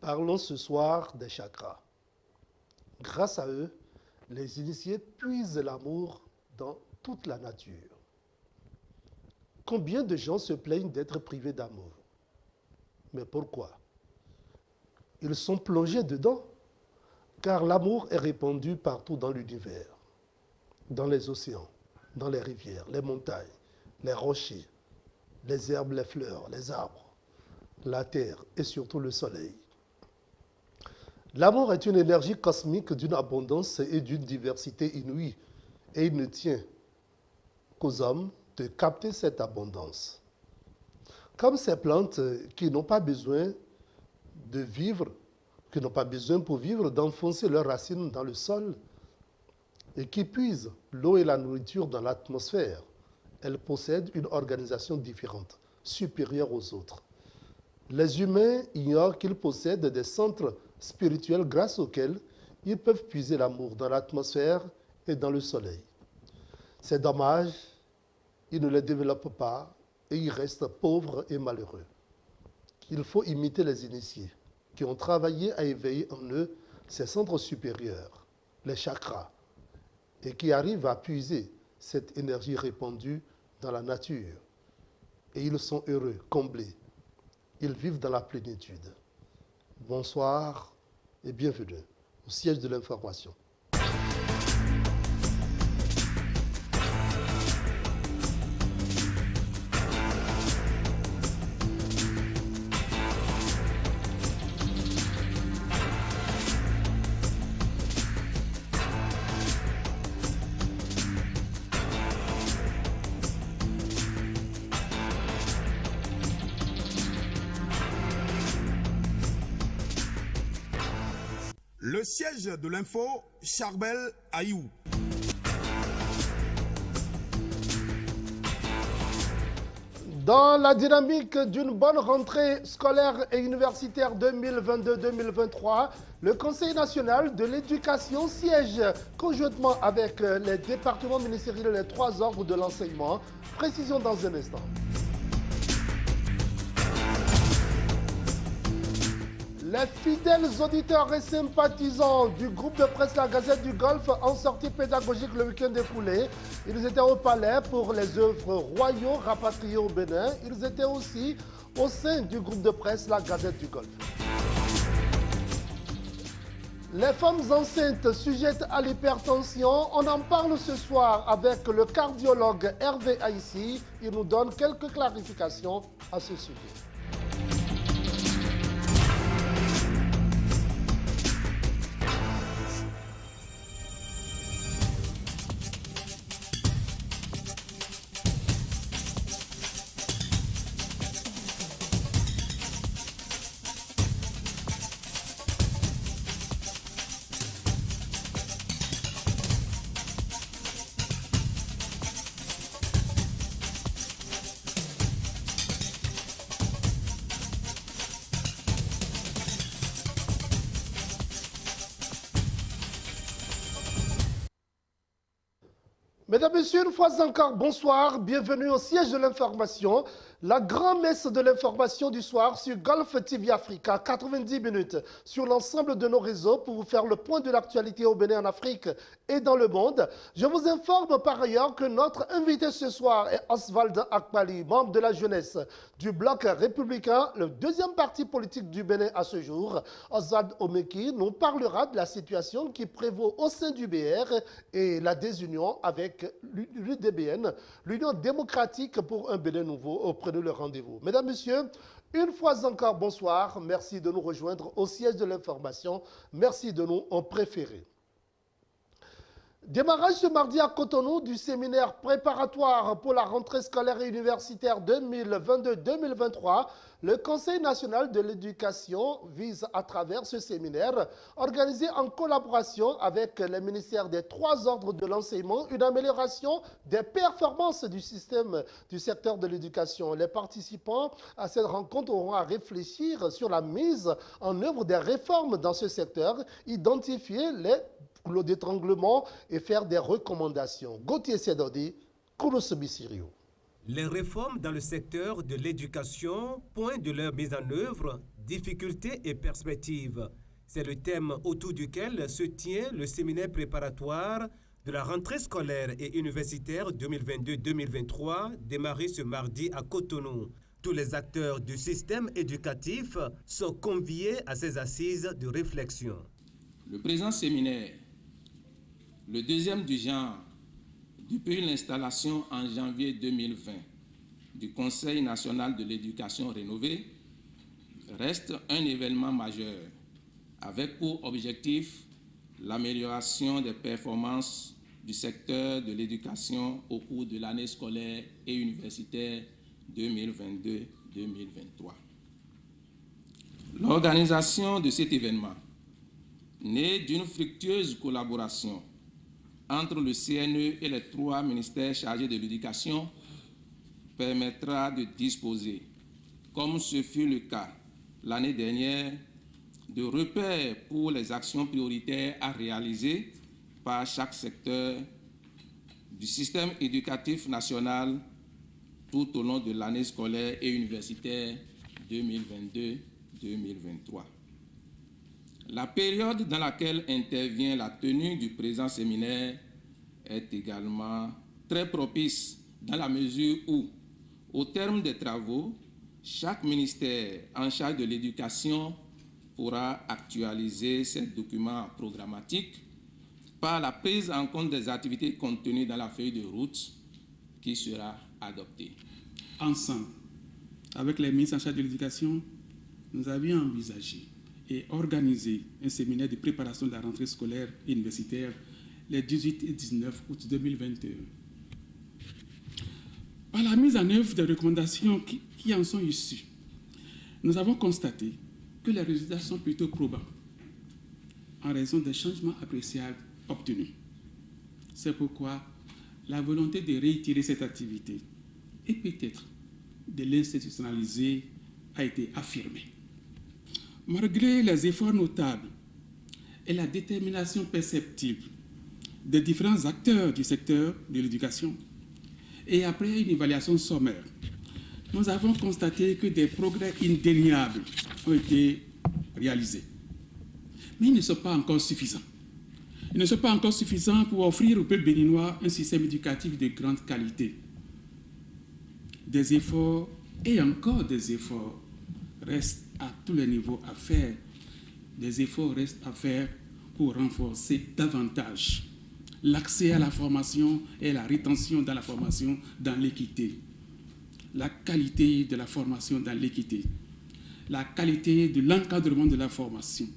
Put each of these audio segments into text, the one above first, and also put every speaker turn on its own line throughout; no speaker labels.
Parlons ce soir des chakras. Grâce à eux, les initiés puisent l'amour dans toute la nature. Combien de gens se plaignent d'être privés d'amour? Mais pourquoi? Ils sont plongés dedans, car l'amour est répandu partout dans l'univers, dans les océans, dans les rivières, les montagnes, les rochers, les herbes, les fleurs, les arbres, la terre et surtout le soleil. L'amour est une énergie cosmique d'une abondance et d'une diversité inouïe, et il ne tient qu'aux hommes de capter cette abondance. Comme ces plantes qui n'ont pas besoin de vivre, qui n'ont pas besoin pour vivre d'enfoncer leurs racines dans le sol et qui puisent l'eau et la nourriture dans l'atmosphère, elles possèdent une organisation différente, supérieure aux autres. Les humains ignorent qu'ils possèdent des centres spirituels grâce auxquels ils peuvent puiser l'amour dans l'atmosphère et dans le soleil. C'est dommage, ils ne les développent pas et ils restent pauvres et malheureux. Il faut imiter les initiés qui ont travaillé à éveiller en eux ces centres supérieurs, les chakras, et qui arrivent à puiser cette énergie répandue dans la nature. Et ils sont heureux, comblés. Ils vivent dans la plénitude. Bonsoir et bienvenue au siège de l'information.
Le siège de l'info, Charbel Ayou.
Dans la dynamique d'une bonne rentrée scolaire et universitaire 2022-2023, le Conseil national de l'éducation siège conjointement avec les départements ministériels et les 3 ordres de l'enseignement. Précision dans un instant. Les fidèles auditeurs et sympathisants du groupe de presse La Gazette du Golfe en sortie pédagogique le week-end écoulé. Ils étaient au palais pour les œuvres royaux rapatriés au Bénin. Ils étaient aussi au sein du groupe de presse La Gazette du Golfe. Les femmes enceintes sujettes à l'hypertension, on en parle ce soir avec le cardiologue Hervé Aïssi. Il nous donne quelques clarifications à ce sujet. Mesdames, Messieurs, une fois encore, bonsoir, bienvenue au siège de l'information, la grand-messe de l'information du soir sur Golf TV Africa, 90 minutes sur l'ensemble de nos réseaux pour vous faire le point de l'actualité au Bénin, en Afrique et dans le monde. Je vous informe par ailleurs que notre invité ce soir est Oswald Akpali, membre de la jeunesse du Bloc républicain, le deuxième parti politique du Bénin à ce jour. Oswald Omeki nous parlera de la situation qui prévaut au sein du BR et la désunion avec l'UDBN, l'Union démocratique pour un Bénin nouveau. Prenez le rendez-vous. Mesdames, Messieurs, une fois encore, bonsoir. Merci de nous rejoindre au siège de l'information. Merci de nous en préférer. Démarrage ce mardi à Cotonou du séminaire préparatoire pour la rentrée scolaire et universitaire 2022-2023. Le Conseil national de l'éducation vise à travers ce séminaire, organisé en collaboration avec les ministères des 3 ordres de l'enseignement, une amélioration des performances du système du secteur de l'éducation. Les participants à cette rencontre auront à réfléchir sur la mise en œuvre des réformes dans ce secteur, identifier les goulot d'étranglement et faire des recommandations. Gauthier Sedodi, Kourousse Bissirio.
Les réformes dans le secteur de l'éducation, point de leur mise en œuvre difficultés et perspectives. C'est le thème autour duquel se tient le séminaire préparatoire de la rentrée scolaire et universitaire 2022-2023, démarré ce mardi à Cotonou. Tous les acteurs du système éducatif sont conviés à ces assises de réflexion.
Le présent séminaire, le deuxième du genre, depuis l'installation en janvier 2020 du Conseil national de l'éducation rénové, reste un événement majeur avec pour objectif l'amélioration des performances du secteur de l'éducation au cours de l'année scolaire et universitaire 2022-2023. L'organisation de cet événement, né d'une fructueuse collaboration entre le CNE et les 3 ministères chargés de l'éducation, permettra de disposer, comme ce fut le cas l'année dernière, de repères pour les actions prioritaires à réaliser par chaque secteur du système éducatif national tout au long de l'année scolaire et universitaire 2022-2023. La période dans laquelle intervient la tenue du présent séminaire est également très propice dans la mesure où, au terme des travaux, chaque ministère en charge de l'éducation pourra actualiser ses documents programmatiques par la prise en compte des activités contenues dans la feuille de route qui sera adoptée.
Ensemble, avec les ministres en charge de l'éducation, nous avions envisagé et organisé un séminaire de préparation de la rentrée scolaire et universitaire les 18 et 19 août 2021. Par la mise en œuvre des recommandations qui en sont issues, nous avons constaté que les résultats sont plutôt probants en raison des changements appréciables obtenus. C'est pourquoi la volonté de réitérer cette activité et peut-être de l'institutionnaliser a été affirmée. Malgré les efforts notables et la détermination perceptible des différents acteurs du secteur de l'éducation, et après une évaluation sommaire, nous avons constaté que des progrès indéniables ont été réalisés. Mais ils ne sont pas encore suffisants. Ils ne sont pas encore suffisants pour offrir au peuple béninois un système éducatif de grande qualité. Des efforts et encore des efforts restent à tous les niveaux à faire. Des efforts restent à faire pour renforcer davantage l'accès à la formation et la rétention dans la formation dans l'équité. La qualité de la formation dans l'équité. La qualité de l'encadrement de la formation.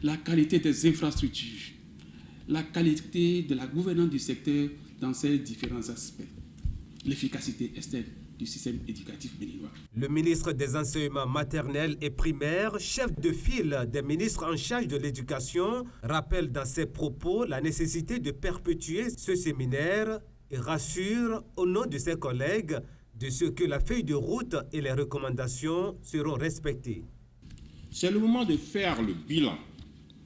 La qualité des infrastructures. La qualité de la gouvernance du secteur dans ses différents aspects. L'efficacité externe du système éducatif béninois.
Le ministre des Enseignements maternels et primaires, chef de file des ministres en charge de l'éducation, rappelle dans ses propos la nécessité de perpétuer ce séminaire et rassure au nom de ses collègues de ce que la feuille de route et les recommandations seront respectées.
C'est le moment de faire le bilan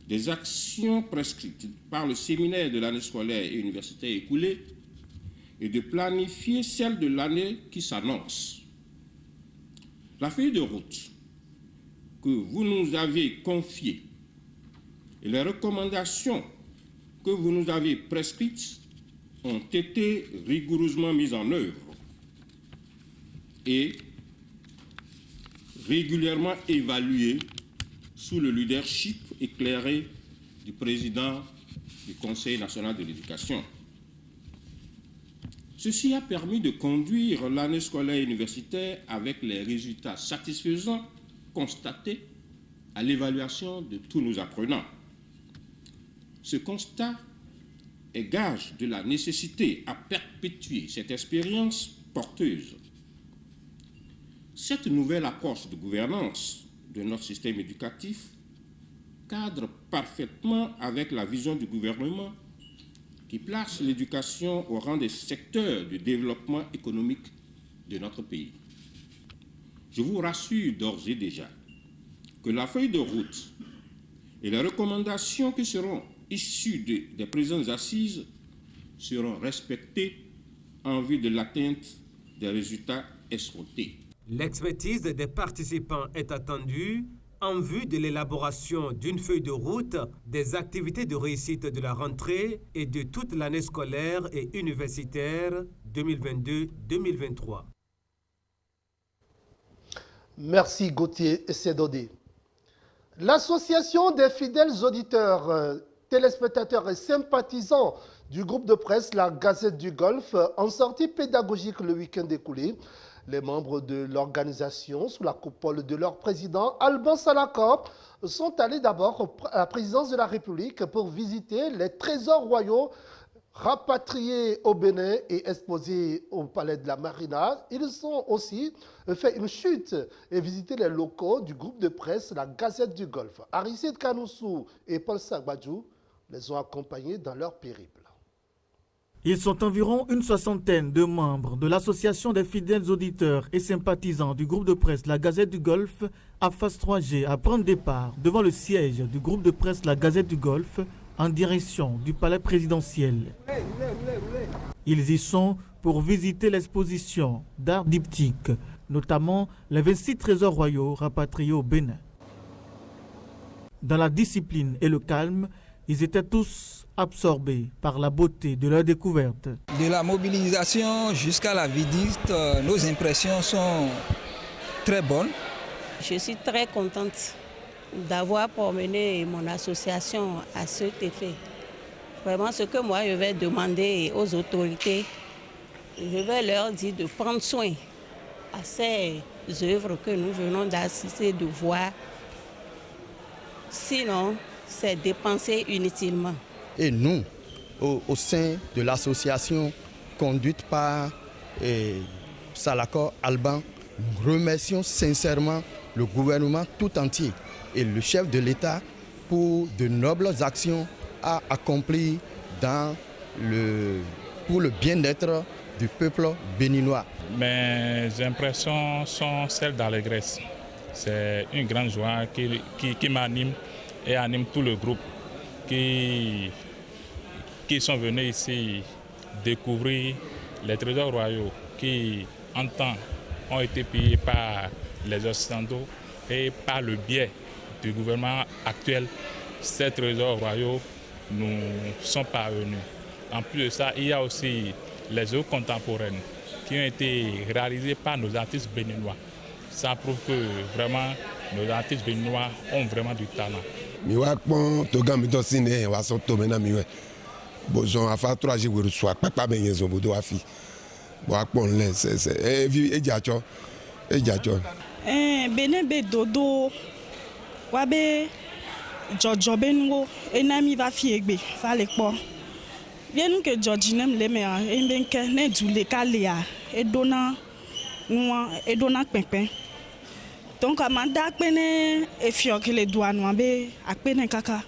des actions prescrites par le séminaire de l'année scolaire et universitaire écoulée et de planifier celle de l'année qui s'annonce. La feuille de route que vous nous avez confiée et les recommandations que vous nous avez prescrites ont été rigoureusement mises en œuvre et régulièrement évaluées sous le leadership éclairé du président du Conseil national de l'éducation. Ceci a permis de conduire l'année scolaire universitaire avec les résultats satisfaisants constatés à l'évaluation de tous nos apprenants. Ce constat est gage de la nécessité à perpétuer cette expérience porteuse. Cette nouvelle approche de gouvernance de notre système éducatif cadre parfaitement avec la vision du gouvernement qui place l'éducation au rang des secteurs du développement économique de notre pays. Je vous rassure d'ores et déjà que la feuille de route et les recommandations qui seront issues des présentes assises seront respectées en vue de l'atteinte des résultats escomptés.
L'expertise des participants est attendue en vue de l'élaboration d'une feuille de route des activités de réussite de la rentrée et de toute l'année scolaire et universitaire 2022-2023.
Merci Gauthier Sédodé. L'association des fidèles auditeurs, téléspectateurs et sympathisants du groupe de presse La Gazette du Golfe, en sortie pédagogique le week-end écoulé, les membres de l'organisation, sous la coupole de leur président, Alban Salakor, sont allés d'abord à la présidence de la République pour visiter les trésors royaux rapatriés au Bénin et exposés au palais de la Marina. Ils ont aussi fait une chute et visité les locaux du groupe de presse La Gazette du Golfe. Aristide Kanoussou et Paul Sagbadjou les ont accompagnés dans leur périple.
Ils sont environ une soixantaine de membres de l'association des fidèles auditeurs et sympathisants du groupe de presse La Gazette du Golfe à phase 3G à prendre départ devant le siège du groupe de presse La Gazette du Golfe en direction du palais présidentiel. Ils y sont pour visiter l'exposition d'art diptyque, notamment les 26 trésors royaux rapatriés au Bénin. Dans la discipline et le calme, ils étaient tous absorbés par la beauté de leur découverte.
De la mobilisation jusqu'à la visite, nos impressions sont très bonnes.
Je suis très contente d'avoir promené mon association à cet effet. Vraiment, ce que moi je vais demander aux autorités, je vais leur dire de prendre soin à ces œuvres que nous venons d'assister, de voir. Sinon, c'est dépenser inutilement.
Et nous, au sein de l'association conduite par Salakor Alban, nous remercions sincèrement le gouvernement tout entier et le chef de l'État pour de nobles actions à accomplir pour le bien-être du peuple béninois.
Mes impressions sont celles d'allégresse. C'est une grande joie qui m'anime et anime tout le groupe qui sont venus ici découvrir les trésors royaux qui, en temps, ont été pillés par les Occidentaux et par le biais du gouvernement actuel. Ces trésors royaux nous sont parvenus. En plus de ça, il y a aussi les œuvres contemporaines qui ont été réalisées par nos artistes béninois. Ça prouve que vraiment nos artistes béninois ont vraiment du talent.
Benin be dodo wabe jojo bengo enami va fiegbe fale po bien que jojinem le me embenke ne dule kalea edona noa edona pempen donc amanda pene efio que le doigt noa be apene kaka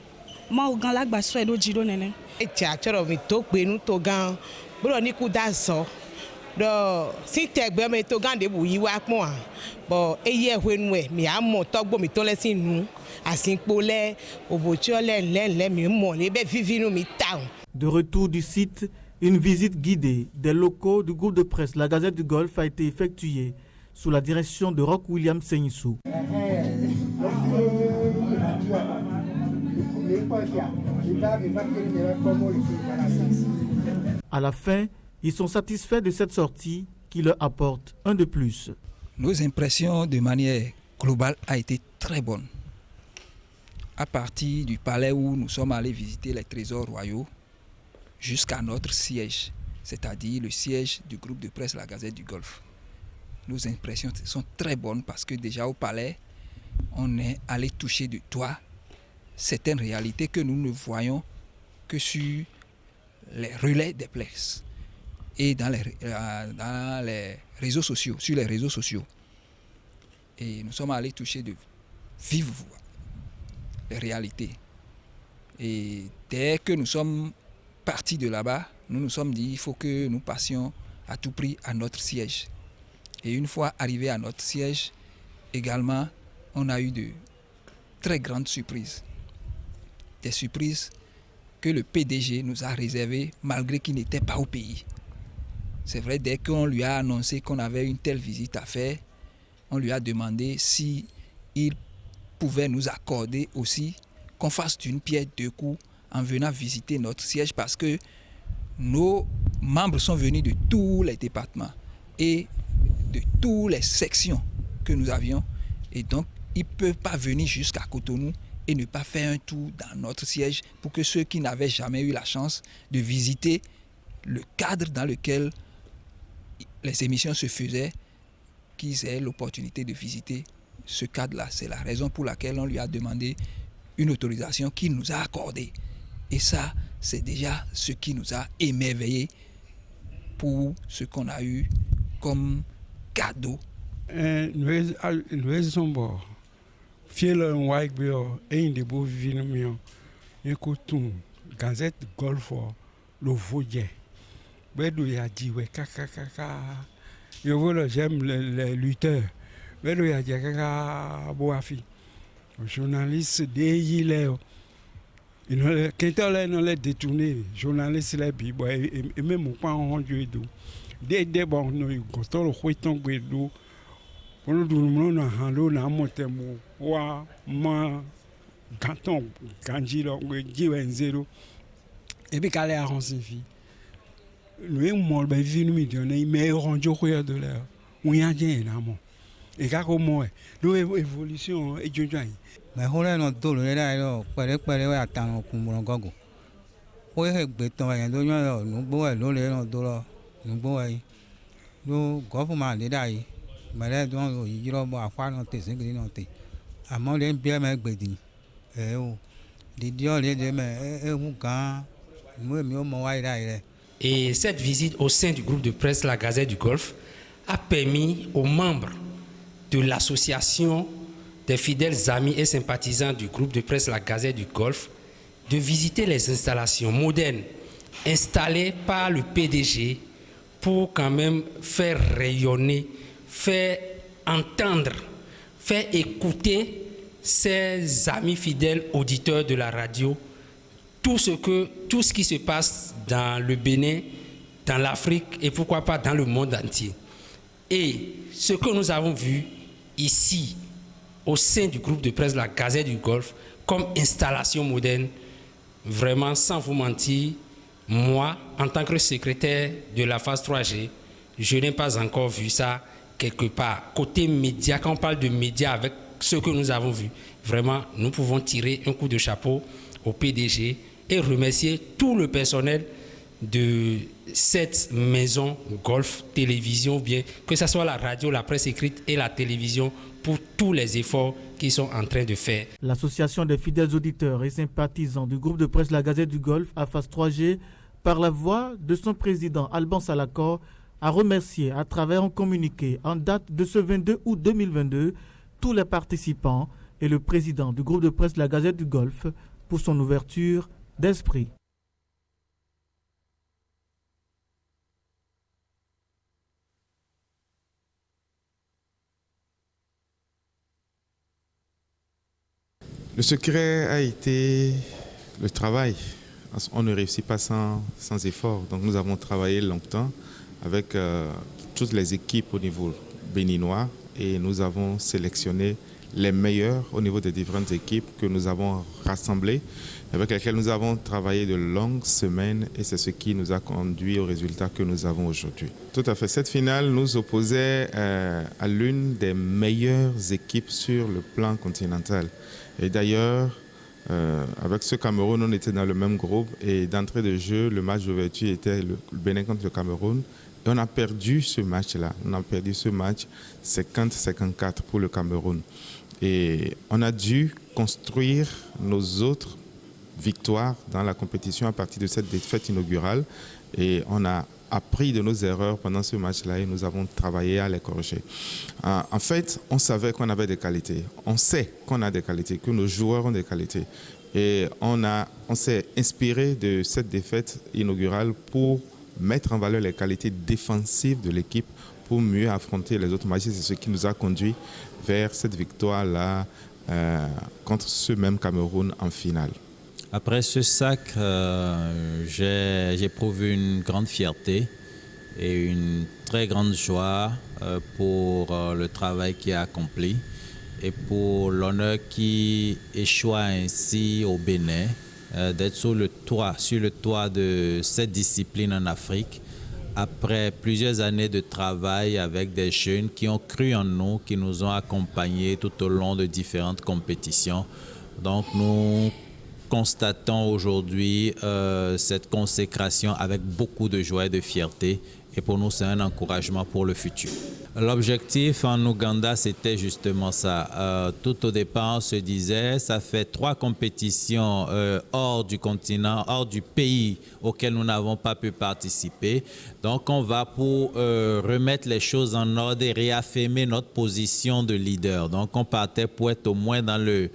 ma o gan lagba so edo jiro nene
e ti achoro mi to pe nu to gan bro ni ku da so do si tegbe me to gan de bu yi wa pon a bo eye hwenu e mi amo togbo mi to le sinu asinpo le obochi ole nle mi mo le be vivinu mi ta.
De retour du site, une visite guidée des locaux du groupe de presse La Gazette du Golfe a été effectuée sous la direction de Roch William Senyissou. À la fin, ils sont satisfaits de cette sortie qui leur apporte un de plus.
Nos impressions de manière globale a été très bonne. À partir du palais où nous sommes allés visiter les trésors royaux jusqu'à notre siège, c'est-à-dire le siège du groupe de presse La Gazette du Golfe. Nos impressions sont très bonnes parce que déjà au palais, on est allé toucher du doigt certaines réalités que nous ne voyons que sur les relais des presse et dans les réseaux sociaux, sur les réseaux sociaux. Et nous sommes allés toucher de vive voix les réalités. Et dès que nous sommes partis de là-bas, nous nous sommes dit qu'il faut que nous passions à tout prix à notre siège. Et une fois arrivés à notre siège, également, on a eu de très grandes surprises. Des surprises que le PDG nous a réservées malgré qu'il n'était pas au pays. C'est vrai, dès qu'on lui a annoncé qu'on avait une telle visite à faire, on lui a demandé si il pouvaient nous accorder aussi qu'on fasse d'une pierre deux coups en venant visiter notre siège, parce que nos membres sont venus de tous les départements et de toutes les sections que nous avions, et donc ils ne peuvent pas venir jusqu'à Cotonou et ne pas faire un tour dans notre siège, pour que ceux qui n'avaient jamais eu la chance de visiter le cadre dans lequel les émissions se faisaient, qu'ils aient l'opportunité de visiter ce cadre-là. C'est la raison pour laquelle on lui a demandé une autorisation qu'il nous a accordée. Et ça, c'est déjà ce qui nous a émerveillés pour ce qu'on a eu comme cadeau.
Gazette Golf le Voyer. J'aime les lutteurs. Journaliste de quand on les détourné, journaliste les bibo et même pas rendu d'eau. Dès bon nous gotoro huiton guedo. Pour nous na halo na motemo wa ma ganton ganjiro giwenzero. Et puis calé à Ronsifi. Nous mol be vinu millionnaire mais rendu de l'air. On y a bien énormément. Et comment l'évolution est du temps.
Mais on a notre dos là, là, attendre pour mon gogo. Oui, béton, nous bois, nous dollars, nous bois, nous gouvernement de d'ailleurs. Mais là, donc, il y a un affaire dans tes ingrédients. À mon avis, bien, mais bédini. Eh, oh, les dieux, les deux, mais,
et cette visite au sein du groupe de presse La Gazette du Golfe a permis aux membres de l'association des fidèles amis et sympathisants du groupe de presse La Gazette du Golfe de visiter les installations modernes installées par le PDG pour quand même faire rayonner, faire entendre, faire écouter ses amis fidèles auditeurs de la radio tout ce qui se passe dans le Bénin, dans l'Afrique et pourquoi pas dans le monde entier. Et ce que nous avons vu ici, au sein du groupe de presse La Gazette du Golfe, comme installation moderne, vraiment sans vous mentir, moi, en tant que secrétaire de la phase 3G, je n'ai pas encore vu ça quelque part. Côté média, quand on parle de médias avec ce que nous avons vu, vraiment, nous pouvons tirer un coup de chapeau au PDG et remercier tout le personnel de cette maison Golfe Télévision, bien que ce soit la radio, la presse écrite et la télévision, pour tous les efforts qu'ils sont en train de faire.
L'association des fidèles auditeurs et sympathisants du groupe de presse La Gazette du Golfe à phase 3G, par la voix de son président Alban Salakor, a remercié à travers un communiqué en date de ce 22 août 2022 tous les participants et le président du groupe de presse La Gazette du Golfe pour son ouverture d'esprit.
Le secret a été le travail. On ne réussit pas sans effort. Donc nous avons travaillé longtemps avec toutes les équipes au niveau béninois et nous avons sélectionné les meilleurs au niveau des différentes équipes que nous avons rassemblées, avec lesquelles nous avons travaillé de longues semaines et c'est ce qui nous a conduit au résultat que nous avons aujourd'hui. Tout à fait. Cette finale nous opposait à l'une des meilleures équipes sur le plan continental. Et d'ailleurs, avec ce Cameroun, on était dans le même groupe et d'entrée de jeu, le match d'ouverture était le Bénin contre le Cameroun. Et on a perdu ce match-là. On a perdu ce match 50-54 pour le Cameroun. Et on a dû construire nos autres victoires dans la compétition à partir de cette défaite inaugurale. Et on a appris de nos erreurs pendant ce match-là et nous avons travaillé à les corriger. En fait, on savait qu'on avait des qualités. On sait qu'on a des qualités, que nos joueurs ont des qualités. Et on s'est inspiré de cette défaite inaugurale pour mettre en valeur les qualités défensives de l'équipe pour mieux affronter les autres matchs. C'est ce qui nous a conduit vers cette victoire-là contre ce même Cameroun en finale.
Après ce sacre, j'éprouve une grande fierté et une très grande joie pour le travail qui est accompli. et pour l'honneur qui échoua ainsi au Bénin d'être sur le toit de cette discipline en Afrique, après plusieurs années de travail avec des jeunes qui ont cru en nous, qui nous ont accompagnés tout au long de différentes compétitions. Donc nous constatons aujourd'hui cette consécration avec beaucoup de joie et de fierté. Et pour nous, c'est un encouragement pour le futur. L'objectif en Ouganda, c'était justement ça. Tout au départ, on se disait, ça fait 3 compétitions hors du continent, hors du pays auquel nous n'avons pas pu participer. Donc, on va pour remettre les choses en ordre et réaffirmer notre position de leader. Donc, on partait pour être au moins dans le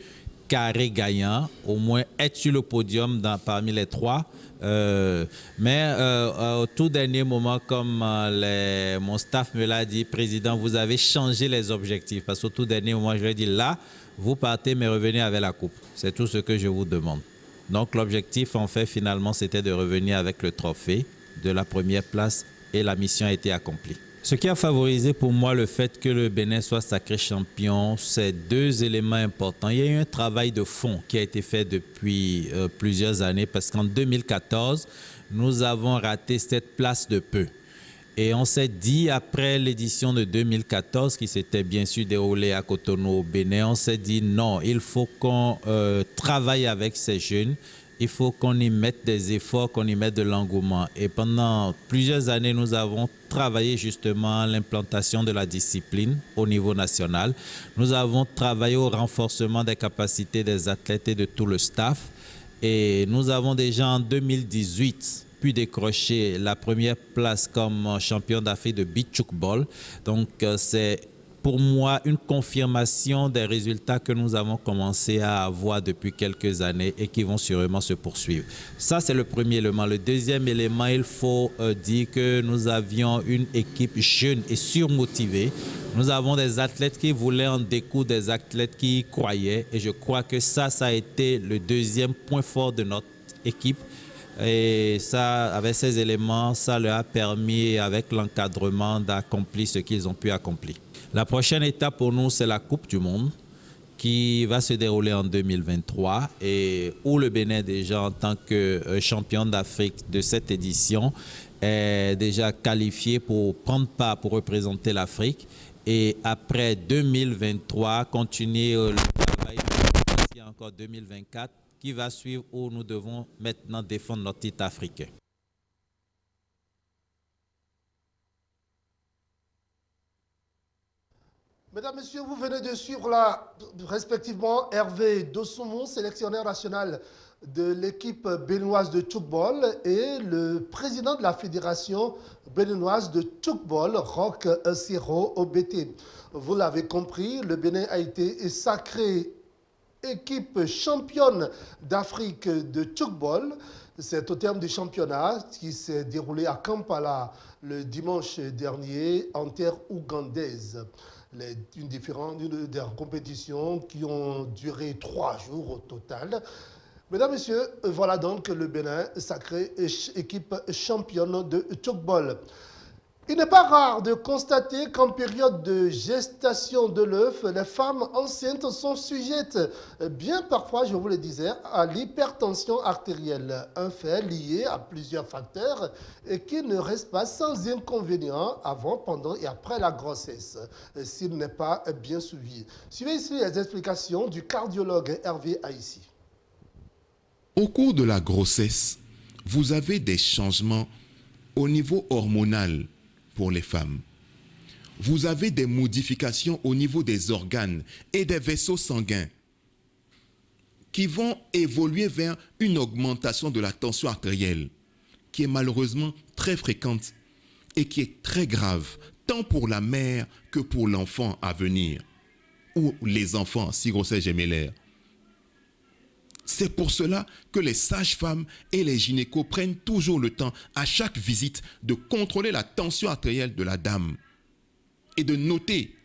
carré gagnant, au moins être sur le podium parmi les 3. Mais au tout dernier moment, comme mon staff me l'a dit, Président, vous avez changé les objectifs. Parce qu'au tout dernier moment, je lui ai dit, là, vous partez, mais revenez avec la coupe. C'est tout ce que je vous demande. Donc l'objectif, en fait, finalement, c'était de revenir avec le trophée de la première place et la mission a été accomplie. Ce qui a favorisé pour moi le fait que le Bénin soit sacré champion, c'est 2 éléments importants. Il y a eu un travail de fond qui a été fait depuis plusieurs années parce qu'en 2014, nous avons raté cette place de peu. Et on s'est dit, après l'édition de 2014, qui s'était bien sûr déroulée à Cotonou au Bénin, on s'est dit non, il faut qu'on travaille avec ces jeunes. Il faut qu'on y mette des efforts, qu'on y mette de l'engouement. Et pendant plusieurs années, nous avons travaillé justement à l'implantation de la discipline au niveau national. Nous avons travaillé au renforcement des capacités des athlètes et de tout le staff. Et nous avons déjà en 2018 pu décrocher la première place comme champion d'Afrique de beach ball. Donc c'est pour moi une confirmation des résultats que nous avons commencé à avoir depuis quelques années et qui vont sûrement se poursuivre. Ça, c'est le premier élément. Le deuxième élément, il faut dire que nous avions une équipe jeune et surmotivée. Nous avons des athlètes qui voulaient en découdre, des athlètes qui y croyaient. Et je crois que ça a été le deuxième point fort de notre équipe. Et ça, avec ces éléments, ça leur a permis, avec l'encadrement, d'accomplir ce qu'ils ont pu accomplir. La prochaine étape pour nous, c'est la Coupe du Monde qui va se dérouler en 2023 et où le Bénin, déjà en tant que champion d'Afrique de cette édition, est déjà qualifié pour prendre part, pour représenter l'Afrique. Et après 2023, continuer le travail encore 2024 qui va suivre où nous devons maintenant défendre notre titre africain.
Mesdames, Messieurs, vous venez de suivre respectivement Hervé Dosoumou, sélectionneur national de l'équipe béninoise de tchoukball, et le président de la fédération béninoise de tchoukball, Roch Siro Obeté. Vous l'avez compris, le Bénin a été sacré équipe championne d'Afrique de tchoukball. C'est au terme du championnat qui s'est déroulé à Kampala le dimanche dernier en terre ougandaise. Une des compétitions qui ont duré 3 jours au total. Mesdames, Messieurs, voilà donc le Bénin, sacré équipe championne de tchoukball. Il n'est pas rare de constater qu'en période de gestation de l'œuf, les femmes enceintes sont sujettes, bien parfois, je vous le disais, à l'hypertension artérielle. Un fait lié à plusieurs facteurs et qui ne reste pas sans inconvénients avant, pendant et après la grossesse, s'il n'est pas bien suivi. Suivez ici les explications du cardiologue Hervé Haïssi.
Au cours de la grossesse, vous avez des changements au niveau hormonal pour les femmes. Vous avez des modifications au niveau des organes et des vaisseaux sanguins qui vont évoluer vers une augmentation de la tension artérielle qui est malheureusement très fréquente et qui est très grave tant pour la mère que pour l'enfant à venir ou les enfants si grossesse gémellaire. C'est pour cela que les sages-femmes et les gynécos prennent toujours le temps, à chaque visite, de contrôler la tension artérielle de la dame et de noter.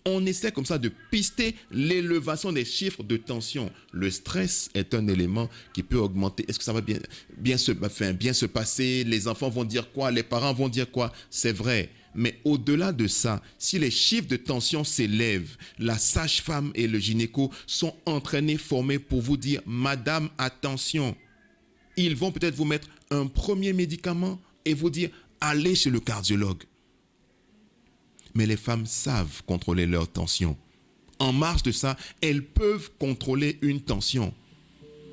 On essaie comme ça de pister l'élévation des chiffres de tension. Le stress est un élément qui peut augmenter. Est-ce que ça va bien se passer? Les enfants vont dire quoi? Les parents vont dire quoi? C'est vrai. Mais au-delà de ça, si les chiffres de tension s'élèvent, la sage-femme et le gynéco sont entraînés, formés pour vous dire « Madame, attention ». Ils vont peut-être vous mettre un premier médicament et vous dire « Allez chez le cardiologue ». Mais les femmes savent contrôler leur tension. En marge de ça, elles peuvent contrôler une tension.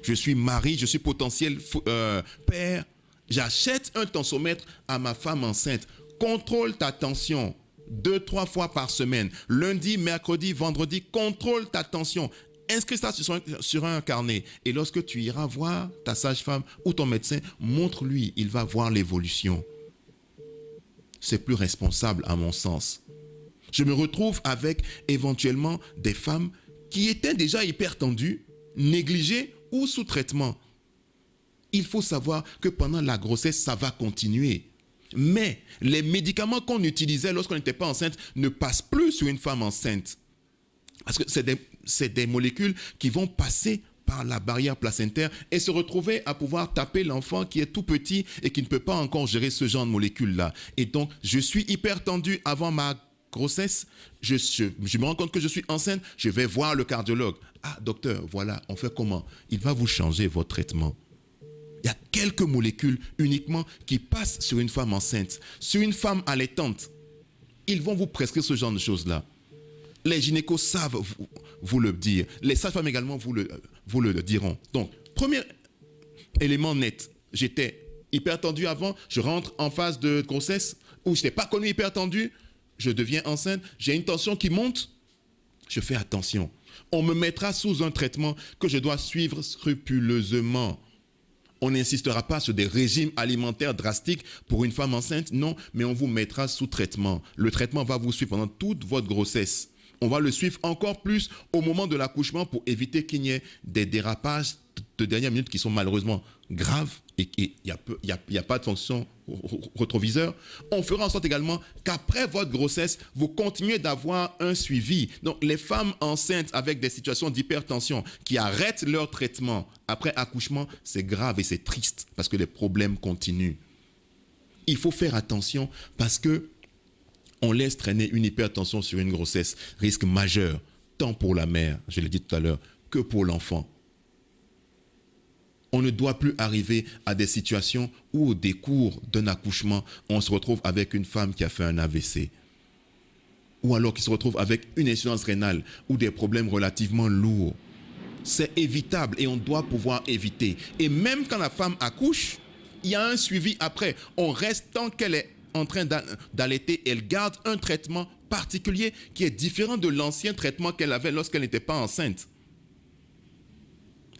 Je suis mari, je suis potentiel père. J'achète un tensomètre à ma femme enceinte. Contrôle ta tension 2-3 fois par semaine. Lundi, mercredi, vendredi, contrôle ta tension. Inscris ça sur un carnet. Et lorsque tu iras voir ta sage-femme ou ton médecin, montre-lui, il va voir l'évolution. C'est plus responsable à mon sens. Je me retrouve avec éventuellement des femmes qui étaient déjà hypertendues, négligées ou sous traitement. Il faut savoir que pendant la grossesse, ça va continuer. Mais les médicaments qu'on utilisait lorsqu'on n'était pas enceinte ne passent plus sur une femme enceinte. Parce que c'est des molécules qui vont passer par la barrière placentaire et se retrouver à pouvoir taper l'enfant qui est tout petit et qui ne peut pas encore gérer ce genre de molécules-là. Et donc, je suis hypertendu avant ma grossesse, je me rends compte que je suis enceinte, je vais voir le cardiologue. Ah, docteur, voilà, on fait comment? Il va vous changer votre traitement. Il y a quelques molécules uniquement qui passent sur une femme enceinte, sur une femme allaitante. Ils vont vous prescrire ce genre de choses-là. Les gynécos savent vous le dire. Les sages-femmes également vous le diront. Donc, premier élément net, j'étais hypertendu avant, je rentre en phase de grossesse où je n'étais pas connu hypertendu, je deviens enceinte, j'ai une tension qui monte, je fais attention. On me mettra sous un traitement que je dois suivre scrupuleusement. On n'insistera pas sur des régimes alimentaires drastiques pour une femme enceinte, non, mais on vous mettra sous traitement. Le traitement va vous suivre pendant toute votre grossesse. On va le suivre encore plus au moment de l'accouchement pour éviter qu'il y ait des dérapages de dernière minute qui sont malheureusement graves et il n'y a pas de fonction rétroviseur. On fera en sorte également qu'après votre grossesse, vous continuez d'avoir un suivi. Donc, les femmes enceintes avec des situations d'hypertension qui arrêtent leur traitement après accouchement, c'est grave et c'est triste parce que les problèmes continuent. Il faut faire attention parce que on laisse traîner une hypertension sur une grossesse, risque majeur, tant pour la mère, je l'ai dit tout à l'heure, que pour l'enfant. On ne doit plus arriver à des situations où au décours d'un accouchement, on se retrouve avec une femme qui a fait un AVC. Ou alors qui se retrouve avec une insuffisance rénale ou des problèmes relativement lourds. C'est évitable et on doit pouvoir éviter. Et même quand la femme accouche, il y a un suivi après. On reste tant qu'elle est en train d'allaiter, elle garde un traitement particulier qui est différent de l'ancien traitement qu'elle avait lorsqu'elle n'était pas enceinte.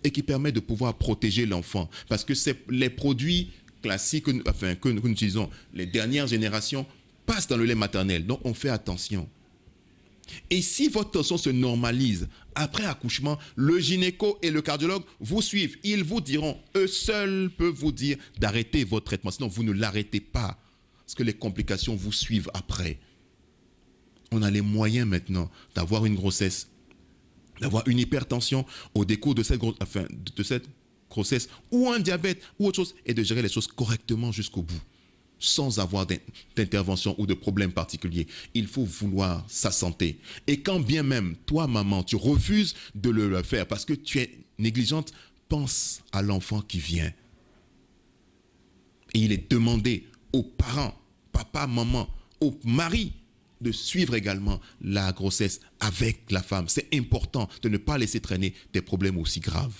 Et qui permet de pouvoir protéger l'enfant. Parce que les produits classiques que nous utilisons, les dernières générations, passent dans le lait maternel. Donc, on fait attention. Et si votre tension se normalise après accouchement, le gynéco et le cardiologue vous suivent. Ils vous diront, eux seuls peuvent vous dire d'arrêter votre traitement. Sinon, vous ne l'arrêtez pas. Parce que les complications vous suivent après. On a les moyens maintenant d'avoir une grossesse, d'avoir une hypertension au décours de cette grossesse ou un diabète ou autre chose et de gérer les choses correctement jusqu'au bout sans avoir d'intervention ou de problème particulier. Il faut vouloir sa santé. Et quand bien même, toi, maman, tu refuses de le faire parce que tu es négligente, pense à l'enfant qui vient. Et il est demandé aux parents, papa, maman, au mari, de suivre également la grossesse avec la femme. C'est important de ne pas laisser traîner des problèmes aussi graves.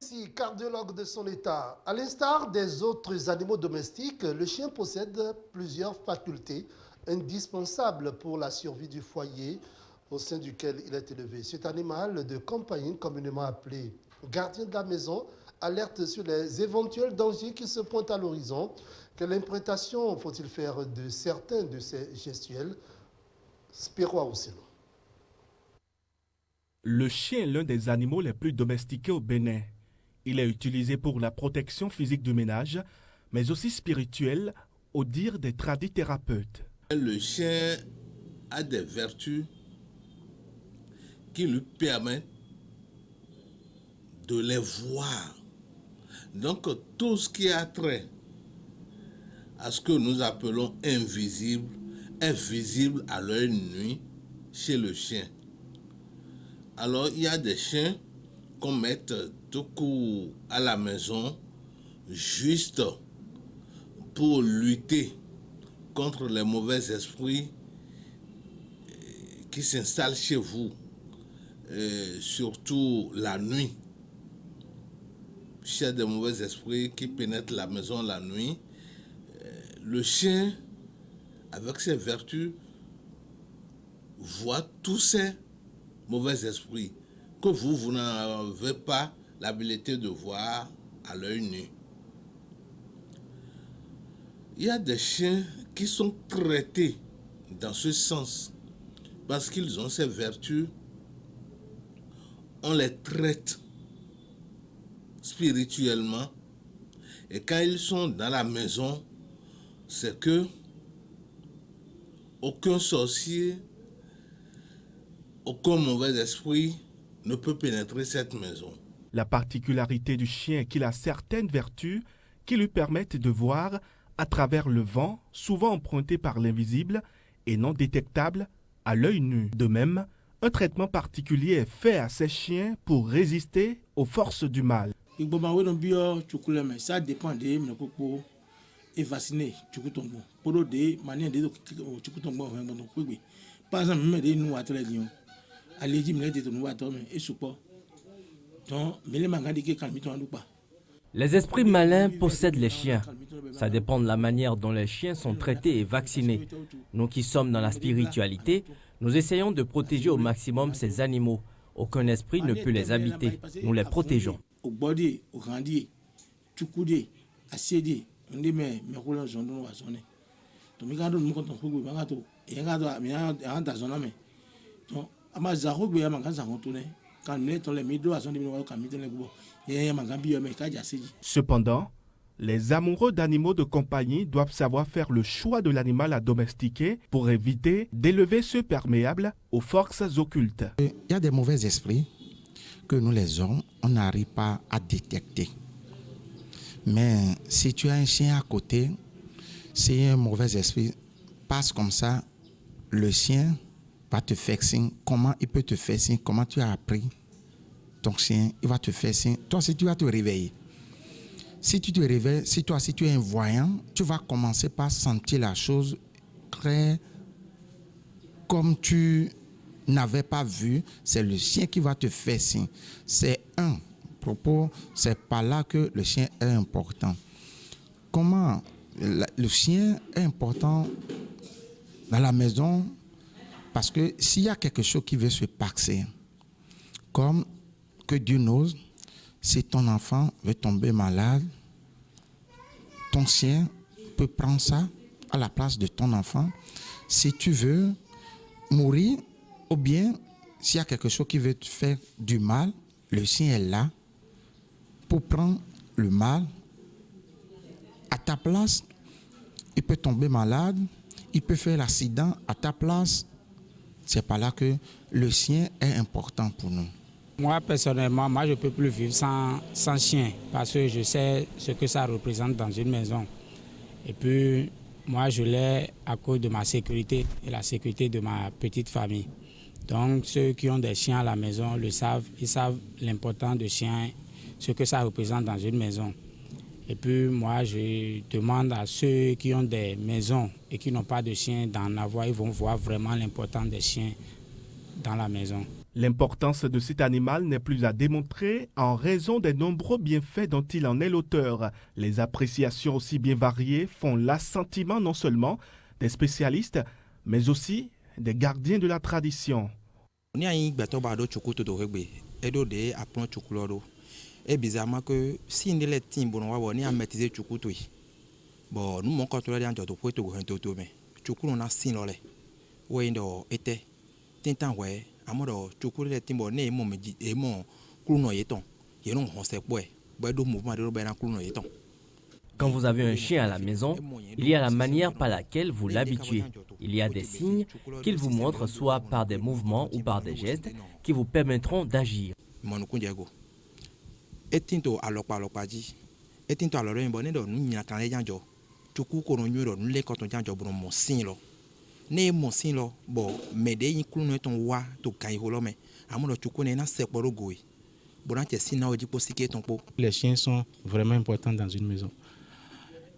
Si cardiologue de son état, à l'instar des autres animaux domestiques, le chien possède plusieurs facultés indispensables pour la survie du foyer au sein duquel il est élevé. Cet animal de compagnie, communément appelé gardien de la maison, alerte sur les éventuels dangers qui se pointent à l'horizon. Quelle interprétation faut-il faire de certains de ces gestuels? Spiro Oussino.
Le chien est l'un des animaux les plus domestiqués au Bénin. Il est utilisé pour la protection physique du ménage, mais aussi spirituelle, au dire des tradithérapeutes.
Le chien a des vertus qui lui permettent de les voir. Donc tout ce qui a trait à ce que nous appelons invisible est visible à l'œil nu chez le chien. Alors, il y a des chiens qu'on met tout coup à la maison juste pour lutter contre les mauvais esprits qui s'installent chez vous, surtout la nuit. S'il y a des mauvais esprits qui pénètrent la maison la nuit, le chien, avec ses vertus, voit tous ces mauvais esprits que vous n'avez pas l'habilité de voir à l'œil nu. Il y a des chiens qui sont traités dans ce sens parce qu'ils ont ces vertus. On les traite spirituellement et quand ils sont dans la maison, c'est que aucun sorcier, aucun mauvais esprit ne peut pénétrer cette maison.
La particularité du chien est qu'il a certaines vertus qui lui permettent de voir à travers le vent, souvent emprunté par l'invisible et non détectable à l'œil nu. De même, un traitement particulier est fait à ces chiens pour résister aux forces du mal.
Ça dépend de et vacciner pour des manières de par exemple nous à télé allez dire mais nous à toi et support donc mais les mangadi qui calme pas.
Les esprits malins possèdent les chiens. Ça dépend de la manière dont les chiens sont traités et vaccinés. Nous qui sommes dans la spiritualité, nous essayons de protéger au maximum ces animaux. Aucun esprit ne peut les habiter. Nous les protégeons.
Cependant, les amoureux d'animaux de compagnie doivent savoir faire le choix de l'animal à domestiquer pour éviter d'élever ceux perméables aux forces occultes.
Il y a des mauvais esprits que nous les hommes, on n'arrive pas à détecter. Mais si tu as un chien à côté, si un mauvais esprit passe comme ça, le chien va te faire signe. Comment il peut te faire signe? Comment tu as appris ton chien? Il va te faire signe. Toi, si tu vas te réveiller, si tu te réveilles, si tu es un voyant, tu vas commencer par sentir la chose très comme tu n'avais pas vu. C'est le chien qui va te faire signe. C'est un propos, c'est par là que le chien est important. Comment le chien est important dans la maison? Parce que s'il y a quelque chose qui veut se passer, comme que Dieu n'ose, si ton enfant veut tomber malade, ton chien peut prendre ça à la place de ton enfant. Si tu veux mourir, ou bien s'il y a quelque chose qui veut te faire du mal, le chien est là pour prendre le mal à ta place. Il peut tomber malade, il peut faire l'accident à ta place. C'est par là que le chien est important pour nous.
Moi, personnellement, je ne peux plus vivre sans chien parce que je sais ce que ça représente dans une maison. Et puis, moi, je l'ai à cause de ma sécurité et la sécurité de ma petite famille. Donc, ceux qui ont des chiens à la maison le savent, ils savent l'importance de chiens, ce que ça représente dans une maison. Et puis, moi, je demande à ceux qui ont des maisons et qui n'ont pas de chiens d'en avoir, ils vont voir vraiment l'importance des chiens dans la maison.
L'importance de cet animal n'est plus à démontrer en raison des nombreux bienfaits dont il en est l'auteur. Les appréciations aussi bien variées font l'assentiment non seulement des spécialistes, mais aussi des gardiens de la tradition.
Et bizarrement que si on est team bon on a maîtrisé chukuto bon nous mon contrôler en to poito go hento mais chukuru na sin lole we ndo ete tintan we amodo chukuru le timbo ne mo meji e mo kuru no yeton ye no on se boy do mouvement de robena kuru no yeton.
Quand vous avez un chien à la maison, il y a la manière par laquelle vous l'habituez. Il y a des signes qu'il vous montre soit par des mouvements ou par des gestes qui vous permettront d'agir.
Etinto alokpa ji etinto alore mbone do nunya kan le janjo tchuku kono nyuro nle koton janjo bono mon sin lo ne mon sin lo bo me de yin kunu ton wa to kan holo me amono tchuku ne na seporo goe bonan te sin na odi posike ton po.
Les chiens sont vraiment importants dans une maison.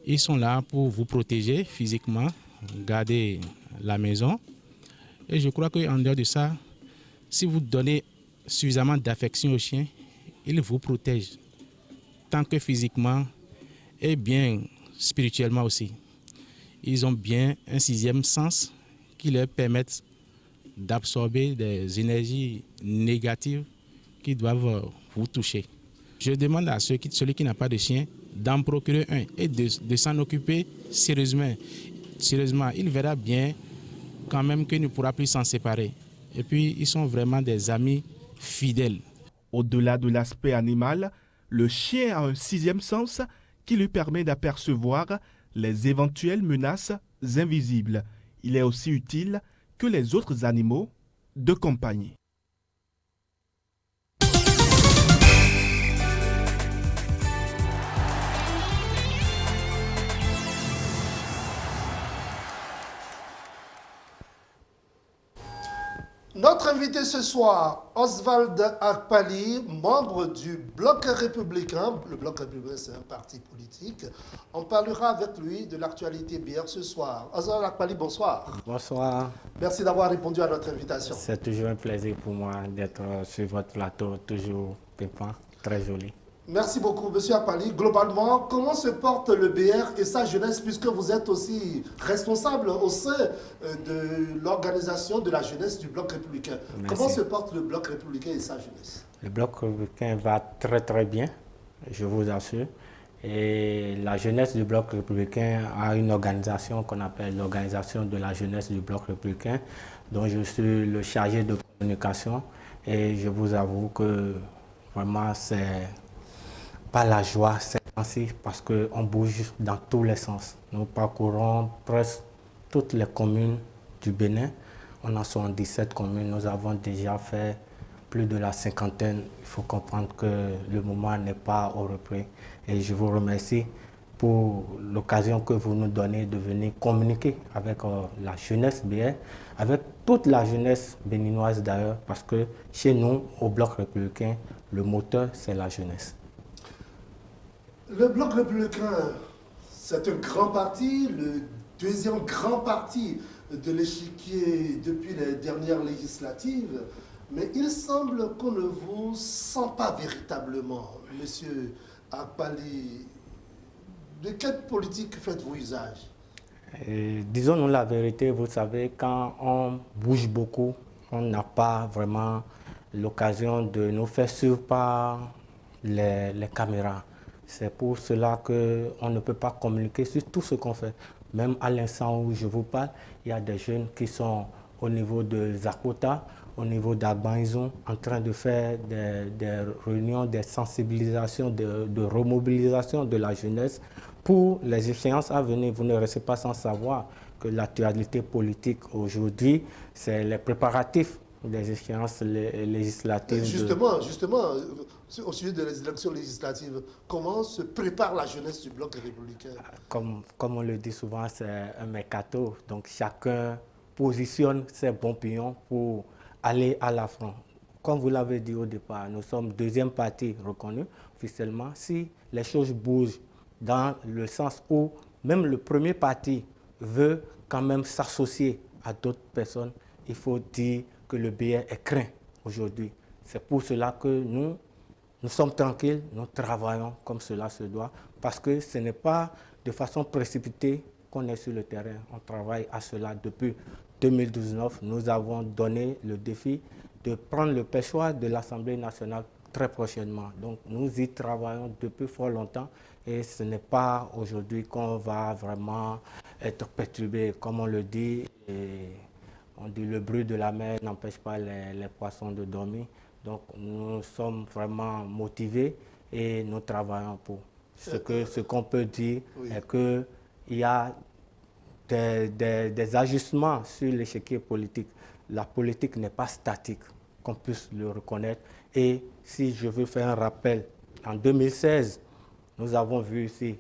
Ils sont là pour vous protéger physiquement, garder la maison. Et je crois qu'en dehors de ça, si vous donnez suffisamment d'affection aux chiens, ils vous protègent, tant que physiquement et bien spirituellement aussi. Ils ont bien un sixième sens qui leur permet d'absorber des énergies négatives qui doivent vous toucher. Je demande à celui qui n'a pas de chien d'en procurer un et de s'en occuper sérieusement. Sérieusement, il verra bien quand même qu'il ne pourra plus s'en séparer. Et puis, ils sont vraiment des amis fidèles.
Au-delà de l'aspect animal, le chien a un sixième sens qui lui permet d'apercevoir les éventuelles menaces invisibles. Il est aussi utile que les autres animaux de compagnie.
Notre invité ce soir, Oswald Akpali, membre du Bloc républicain. Le Bloc républicain, c'est un parti politique. On parlera avec lui de l'actualité bière ce soir. Oswald Akpali, bonsoir.
Bonsoir.
Merci d'avoir répondu à notre invitation.
C'est toujours un plaisir pour moi d'être sur votre plateau, toujours pimpant, très joli.
Merci beaucoup, M. Akpali. Globalement, comment se porte le BR et sa jeunesse, puisque vous êtes aussi responsable au sein de l'organisation de la jeunesse du Bloc républicain. Merci. Comment se porte le Bloc républicain et sa jeunesse?
Le Bloc républicain va très très bien, je vous assure. Et la jeunesse du Bloc républicain a une organisation qu'on appelle l'organisation de la jeunesse du Bloc républicain, dont je suis le chargé de communication. Et je vous avoue que vraiment c'est pas la joie cette fois-ci parce qu'on bouge dans tous les sens. Nous parcourons presque toutes les communes du Bénin. On a 77 communes. Nous avons déjà fait plus de la cinquantaine. Il faut comprendre que le moment n'est pas au repris. Et je vous remercie pour l'occasion que vous nous donnez de venir communiquer avec la jeunesse BR, avec toute la jeunesse béninoise d'ailleurs, parce que chez nous, au Bloc républicain, le moteur, c'est la jeunesse.
Le Bloc républicain, c'est un grand parti, le deuxième grand parti de l'échiquier depuis les dernières législatives, mais il semble qu'on ne vous sent pas véritablement, Monsieur Akpali. De quelle politique faites-vous usage?
Disons-nous la vérité, vous savez, quand on bouge beaucoup, on n'a pas vraiment l'occasion de nous faire suivre par les caméras. C'est pour cela qu'on ne peut pas communiquer sur tout ce qu'on fait. Même à l'instant où je vous parle, il y a des jeunes qui sont au niveau de Zakota, au niveau d'Agbanizon, en train de faire des réunions, des sensibilisations, de remobilisation de la jeunesse pour les échéances à venir. Vous ne restez pas sans savoir que l'actualité politique aujourd'hui, c'est les préparatifs des échéances législatives.
Justement, au sujet des élections législatives, comment se prépare la jeunesse du Bloc républicain?
Comme on le dit souvent, c'est un mercato. Donc chacun positionne ses bons pions pour aller à l'affront. Comme vous l'avez dit au départ, nous sommes deuxième parti reconnu officiellement. Si les choses bougent dans le sens où même le premier parti veut quand même s'associer à d'autres personnes, il faut dire que le BR est craint aujourd'hui. C'est pour cela que nous sommes tranquilles, nous travaillons comme cela se doit, parce que ce n'est pas de façon précipitée qu'on est sur le terrain. On travaille à cela depuis 2019. Nous avons donné le défi de prendre le pêchoir de l'Assemblée nationale très prochainement. Donc nous y travaillons depuis fort longtemps et ce n'est pas aujourd'hui qu'on va vraiment être perturbé, comme on le dit. Et on dit le bruit de la mer n'empêche pas les poissons de dormir. Donc nous sommes vraiment motivés et nous travaillons pour. Ce qu'on peut dire est qu'il y a des ajustements sur l'échiquier politique. La politique n'est pas statique, qu'on puisse le reconnaître. Et si je veux faire un rappel, en 2016, nous avons vu ici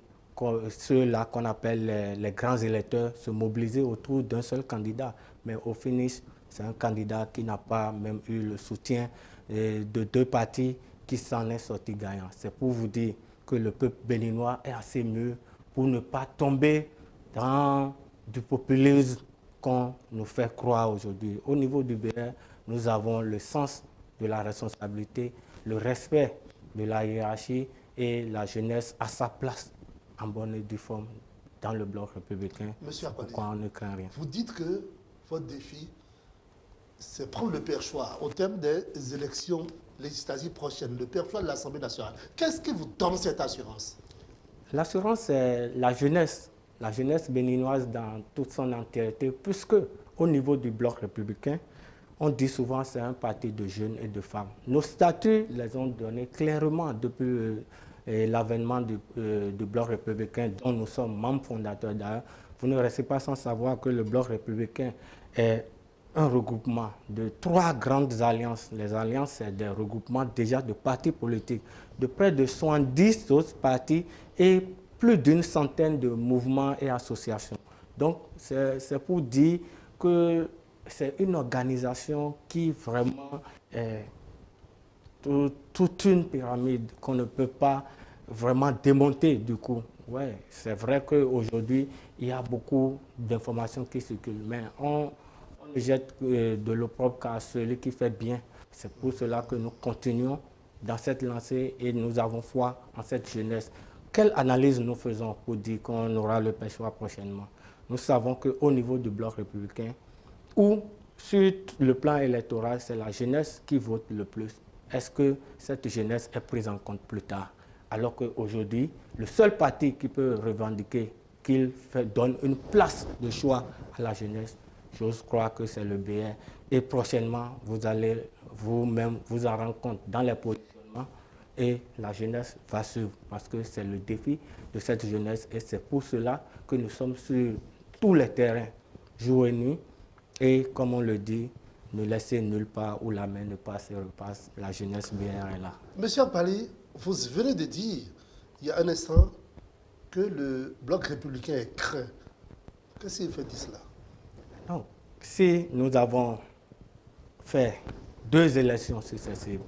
ceux-là qu'on appelle les grands électeurs se mobiliser autour d'un seul candidat. Mais au finish, c'est un candidat qui n'a pas même eu le soutien de 2 partis qui s'en est sorti gagnant. C'est pour vous dire que le peuple béninois est assez mûr pour ne pas tomber dans du populisme qu'on nous fait croire aujourd'hui. Au niveau du BR, nous avons le sens de la responsabilité, le respect de la hiérarchie et la jeunesse à sa place en bonne et due forme dans le bloc républicain.
Monsieur Akpalé,
pourquoi on ne craint rien.
Vous dites que votre défi, c'est prendre le perchoir au terme des élections législatives prochaines, le perchoir de l'Assemblée nationale. Qu'est-ce qui vous donne cette assurance?
L'assurance, c'est la jeunesse béninoise dans toute son entièreté, puisque au niveau du bloc républicain, on dit souvent que c'est un parti de jeunes et de femmes. Nos statuts les ont donnés clairement depuis l'avènement du bloc républicain dont nous sommes membres fondateurs. D'ailleurs, vous ne restez pas sans savoir que le bloc républicain est un regroupement de 3 grandes alliances. Les alliances, c'est des regroupements déjà de partis politiques, de près de 70 autres partis et plus d'une centaine de mouvements et associations. Donc, c'est pour dire que c'est une organisation qui vraiment est toute une pyramide qu'on ne peut pas vraiment démonter du coup. Ouais, c'est vrai qu'aujourd'hui, il y a beaucoup d'informations qui circulent, mais on ne jette de l'opprobre qu'à celui qui fait bien. C'est pour cela que nous continuons dans cette lancée et nous avons foi en cette jeunesse. Quelle analyse nous faisons pour dire qu'on aura le perchoir prochainement? Nous savons qu'au niveau du bloc républicain, ou sur le plan électoral, c'est la jeunesse qui vote le plus. Est-ce que cette jeunesse est prise en compte plus tard? Alors qu'aujourd'hui, le seul parti qui peut revendiquer qu'il donne une place de choix à la jeunesse, j'ose croire que c'est le BR. Et prochainement, vous allez vous-même vous en rendre compte dans les positionnements et la jeunesse va suivre parce que c'est le défi de cette jeunesse et c'est pour cela que nous sommes sur tous les terrains, jour et nuit. Et comme on le dit, ne laissez nulle part où la main ne passe et repasse, la jeunesse BR est là.
Monsieur Akpalé, vous venez de dire, il y a un instant, que le bloc républicain est craint. Qu'est-ce qui fait dire cela?
Non. Si nous avons fait 2 élections successives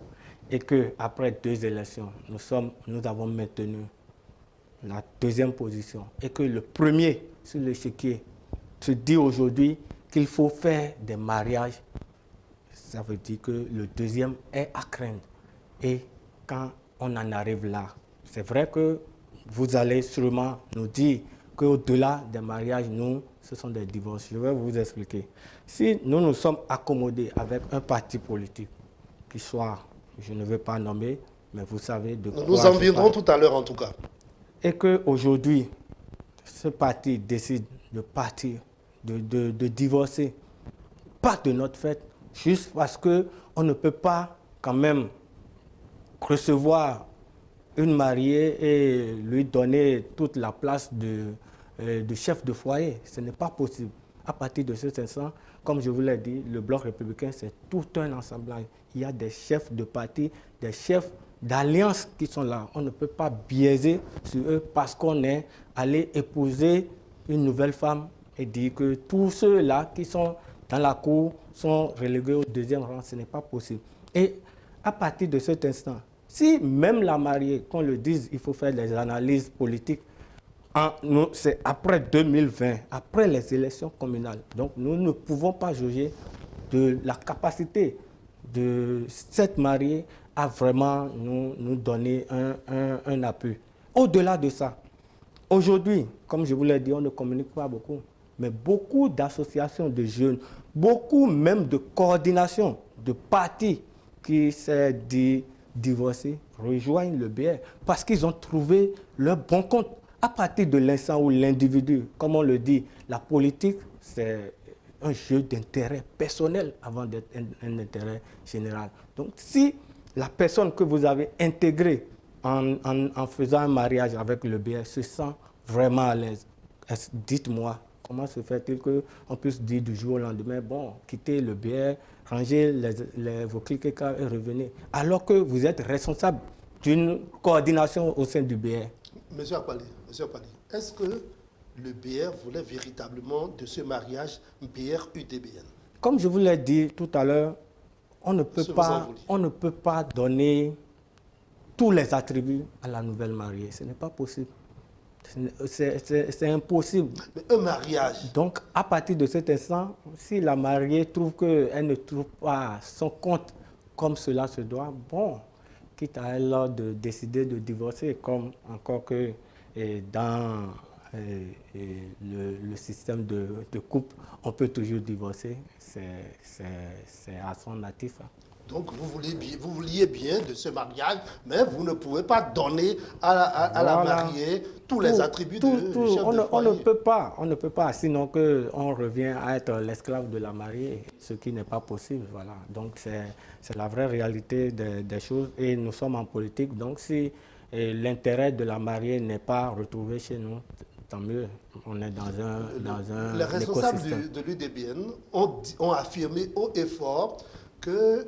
et qu'après 2 élections, nous avons maintenu la 2e position et que le premier sur l'échiquier se dit aujourd'hui qu'il faut faire des mariages, ça veut dire que le 2e est à craindre. Et quand on en arrive là, c'est vrai que vous allez sûrement nous dire qu'au-delà des mariages, ce sont des divorces. Je vais vous expliquer. Si nous nous sommes accommodés avec un parti politique qui soit, je ne veux pas nommer, mais vous savez de quoi
nous en viendrons tout à l'heure en tout cas.
Et qu'aujourd'hui, ce parti décide de partir, de divorcer, pas de notre fait, juste parce qu'on ne peut pas quand même recevoir une mariée et lui donner toute la place de chef de foyer. Ce n'est pas possible. À partir de cet instant, comme je vous l'ai dit, le bloc républicain, c'est tout un ensemblage. Il y a des chefs de parti, des chefs d'alliance qui sont là. On ne peut pas biaiser sur eux parce qu'on est allé épouser une nouvelle femme et dire que tous ceux-là qui sont dans la cour sont relégués au 2e rang. Ce n'est pas possible. Et à partir de cet instant, si même la mariée, qu'on le dise, il faut faire des analyses politiques, c'est après 2020, après les élections communales. Donc nous ne pouvons pas juger de la capacité de cette mariée à vraiment nous donner un appui. Au-delà de ça, aujourd'hui, comme je vous l'ai dit, on ne communique pas beaucoup, mais beaucoup d'associations de jeunes, beaucoup même de coordination de partis qui s'est dit divorcés rejoignent le BR parce qu'ils ont trouvé leur bon compte. À partir de l'instant où l'individu, comme on le dit, la politique, c'est un jeu d'intérêt personnel avant d'être un intérêt général. Donc si la personne que vous avez intégrée en faisant un mariage avec le BR se sent vraiment à l'aise, dites-moi, comment se fait-il qu'on puisse dire du jour au lendemain, bon, quittez le BR, rangez vos clics et revenez, alors que vous êtes responsable d'une coordination au sein du BR.
Monsieur Akwali, est-ce que le BR voulait véritablement de ce mariage BR-UDBN?
Comme je vous l'ai dit tout à l'heure, on ne peut pas donner tous les attributs à la nouvelle mariée. Ce n'est pas possible. C'est impossible.
Mais un mariage.
Donc, à partir de cet instant, si la mariée trouve qu'elle ne trouve pas son compte comme cela se doit, bon, quitte à elle de décider de divorcer, comme encore que dans le système de couple, on peut toujours divorcer, c'est à son natif.
Donc vous vouliez bien de ce mariage, mais vous ne pouvez pas donner à la mariée tous les attributs de chef de foyer.
On ne peut pas, sinon on revient à être l'esclave de la mariée, ce qui n'est pas possible. Voilà. Donc c'est la vraie réalité des choses et nous sommes en politique. Donc si l'intérêt de la mariée n'est pas retrouvé chez nous, tant mieux. On est dans un
Les responsables de l'UDBN ont affirmé haut et fort que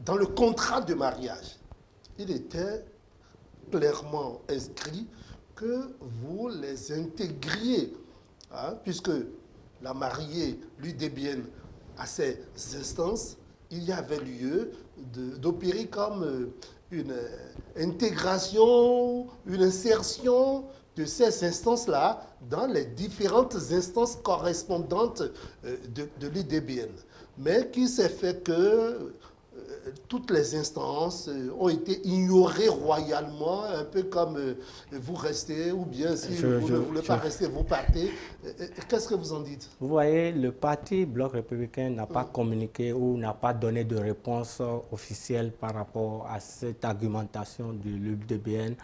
dans le contrat de mariage, il était clairement inscrit que vous les intégriez, puisque la mariée, l'UDBN, à ces instances, il y avait lieu d'opérer comme une intégration, une insertion de ces instances-là dans les différentes instances correspondantes de l'UDBN. Mais qui s'est fait que toutes les instances ont été ignorées royalement, un peu comme vous restez, ou bien si vous ne voulez pas rester, vous partez. Qu'est-ce que vous en dites?
Vous voyez, le parti Bloc républicain n'a pas communiqué ou n'a pas donné de réponse officielle par rapport à cette argumentation de l'UDBN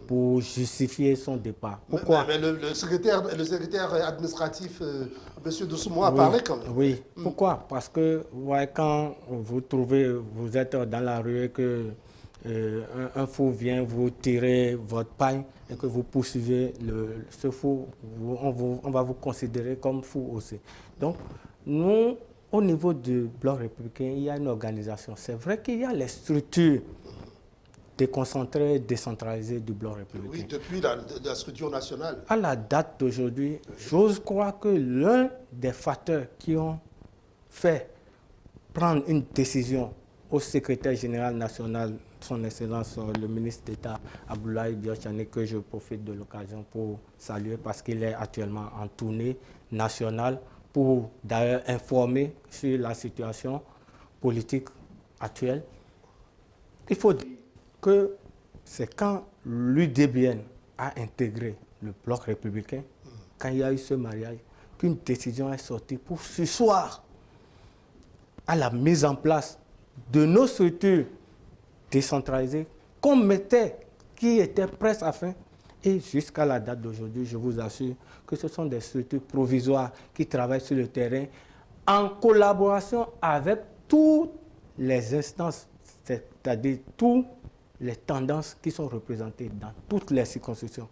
pour justifier son départ. Pourquoi?
Mais le secrétaire administratif, M. Doussoumo, a parlé quand même.
Oui, pourquoi? Parce que vous voyez, quand vous êtes dans la rue et que un fou vient vous tirer votre paille et que vous poursuivez ce fou, on va vous considérer comme fou aussi. Donc, nous, au niveau du Bloc républicain, il y a une organisation. C'est vrai qu'il y a les structures déconcentrées, décentralisées du Bloc républicain.
Oui, depuis la structure nationale.
À la date d'aujourd'hui, j'ose croire que l'un des facteurs qui ont fait prendre une décision au secrétaire général national, son Excellence le ministre d'État Abdoulaye Biachane, que je profite de l'occasion pour saluer parce qu'il est actuellement en tournée nationale pour d'ailleurs informer sur la situation politique actuelle. Il faut dire que c'est quand l'UDBN a intégré le Bloc républicain, quand il y a eu ce mariage, qu'une décision est sortie pour ce soir à la mise en place de nos structures décentralisées qu'on mettait, qui étaient presque à fin. Et jusqu'à la date d'aujourd'hui, je vous assure que ce sont des structures provisoires qui travaillent sur le terrain en collaboration avec toutes les instances, c'est-à-dire toutes les tendances qui sont représentées dans toutes les circonscriptions.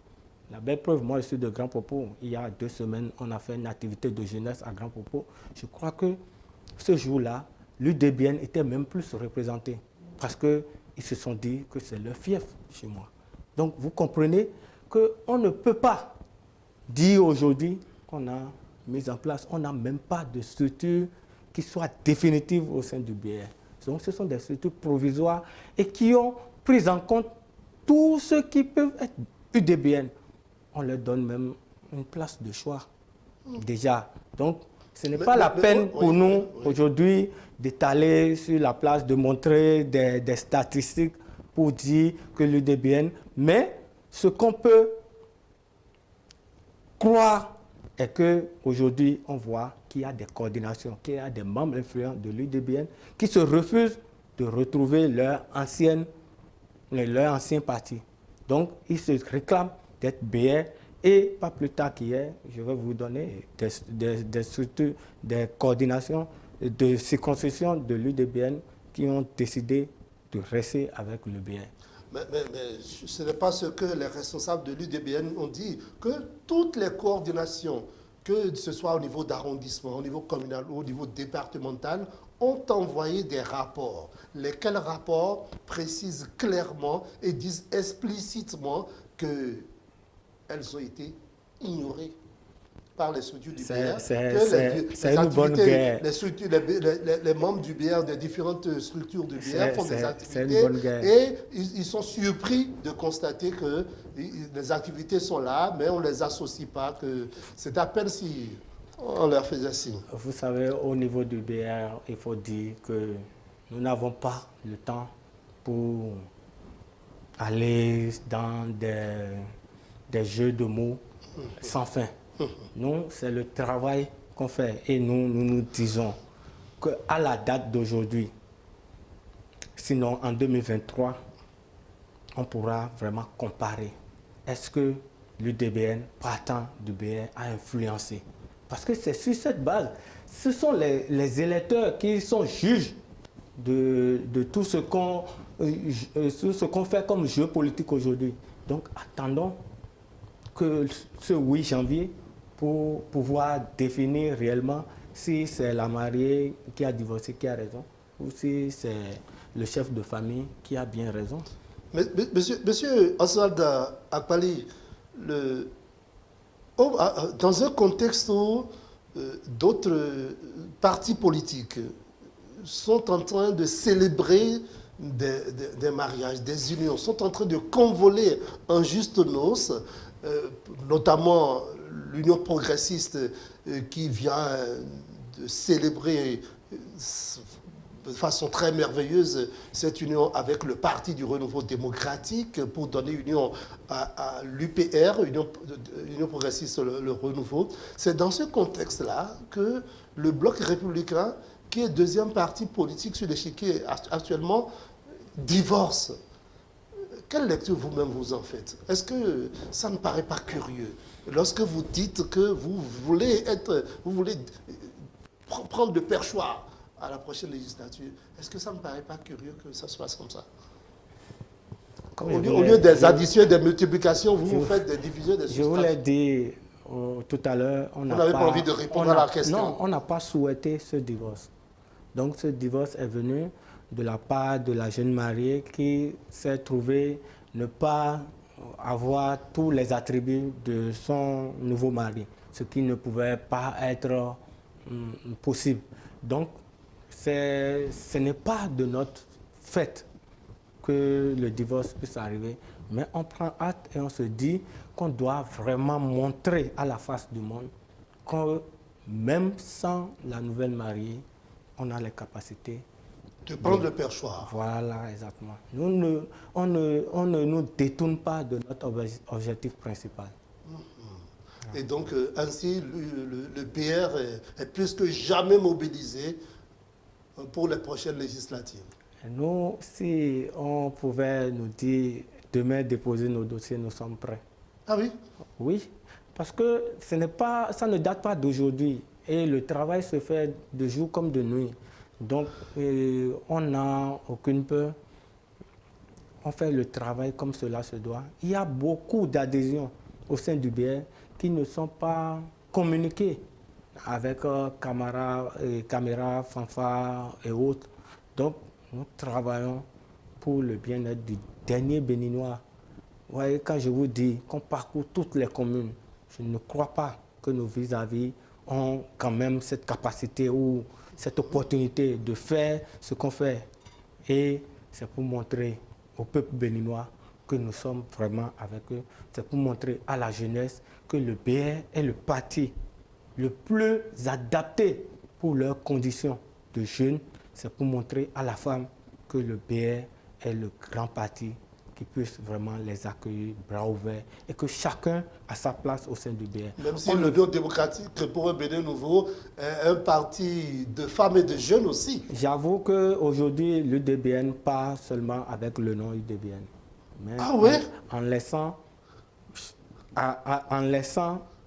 La belle preuve, moi je suis de Grand Popo. Il y a 2 semaines, on a fait une activité de jeunesse à Grand Popo. Je crois que ce jour-là, l'UDBN était même plus représenté parce qu'ils se sont dit que c'est leur fief chez moi. Donc vous comprenez qu'on ne peut pas dire aujourd'hui qu'on a mis en place, on n'a même pas de structure qui soit définitive au sein du BR. Donc ce sont des structures provisoires et qui ont pris en compte tous ceux qui peuvent être UDBN. On leur donne même une place de choix déjà. Donc ce n'est pas la peine pour nous aujourd'hui d'étaler sur la place, de montrer des statistiques pour dire que l'UDBN, mais ce qu'on peut croire est qu'aujourd'hui, on voit qu'il y a des coordinations, qu'il y a des membres influents de l'UDBN qui se refusent de retrouver leur ancien parti. Donc, ils se réclament d'être BR et pas plus tard qu'hier, je vais vous donner des structures, des coordinations de circonscription de l'UDBN qui ont décidé de rester avec le BR.
Mais ce n'est pas ce que les responsables de l'UDBN ont dit, que toutes les coordinations, que ce soit au niveau d'arrondissement, au niveau communal ou au niveau départemental, ont envoyé des rapports. Lesquels rapports précisent clairement et disent explicitement que elles ont été ignorées par les structures du
C'est
BR.
une bonne guerre.
Les membres du BR, des différentes structures du BR font des activités.
Une bonne guerre.
Et ils sont surpris de constater que les activités sont là, mais on ne les associe pas. C'est à peine si on leur faisait signe.
Vous savez, au niveau du BR, il faut dire que nous n'avons pas le temps pour aller dans des jeux de mots sans fin. Nous, c'est le travail qu'on fait et nous disons qu'à la date d'aujourd'hui, sinon en 2023, on pourra vraiment comparer. Est-ce que l'UDBN, partant du BR, a influencé? Parce que c'est sur cette base. Ce sont les électeurs qui sont juges de tout ce qu'on fait comme jeu politique aujourd'hui. Donc attendons que ce 8 janvier pour pouvoir définir réellement si c'est la mariée qui a divorcé qui a raison ou si c'est le chef de famille qui a bien raison.
Monsieur Oswald Akpali, dans un contexte où d'autres partis politiques sont en train de célébrer des mariages, des unions, sont en train de convoler en juste noces, notamment l'Union progressiste qui vient de célébrer de façon très merveilleuse cette union avec le Parti du Renouveau démocratique pour donner union à l'UPR, Union progressiste le Renouveau. C'est dans ce contexte-là que le Bloc républicain, qui est deuxième parti politique sur l'échiquier actuellement, divorce. Quelle lecture vous-même vous en faites? Est-ce que ça ne paraît pas curieux lorsque vous dites que vous voulez prendre le perchoir à la prochaine législature? Est-ce que ça ne paraît pas curieux que ça se passe comme ça? Au lieu des additions et des multiplications, vous faites des divisions et des
soustractions. Je vous l'ai dit tout à l'heure, on
n'avait pas envie de répondre à la question.
Non, on n'a pas souhaité ce divorce. Donc ce divorce est venu de la part de la jeune mariée qui s'est trouvée ne pas avoir tous les attributs de son nouveau mari, ce qui ne pouvait pas être possible. Donc ce n'est pas de notre fait que le divorce puisse arriver, mais on prend acte et on se dit qu'on doit vraiment montrer à la face du monde que même sans la nouvelle mariée, on a les capacités
de prendre le perchoir.
Voilà, exactement. On ne nous détourne pas de notre objectif principal.
Et donc, ainsi, le PR est plus que jamais mobilisé pour les prochaines législatives.
Nous, si on pouvait nous dire demain déposer nos dossiers, nous sommes prêts.
Ah oui?
Oui, parce que ça ne date pas d'aujourd'hui. Et le travail se fait de jour comme de nuit. Donc, on n'a aucune peur. On fait le travail comme cela se doit. Il y a beaucoup d'adhésions au sein du BR qui ne sont pas communiquées avec caméras, fanfares et autres. Donc, nous travaillons pour le bien-être du dernier Béninois. Vous voyez, quand je vous dis qu'on parcourt toutes les communes, je ne crois pas que nos vis-à-vis ont quand même cette capacité ou cette opportunité de faire ce qu'on fait. Et c'est pour montrer au peuple béninois que nous sommes vraiment avec eux. C'est pour montrer à la jeunesse que le BR est le parti le plus adapté pour leurs conditions de jeunes. C'est pour montrer à la femme que le BR est le grand parti qui puisse vraiment les accueillir bras ouverts et que chacun a sa place au sein du BR.
Même si l'Union démocratique pour un Bénin nouveau est un parti de femmes et de jeunes aussi.
J'avoue qu'aujourd'hui, l'UDBN part seulement avec le nom UDBN. Mais en laissant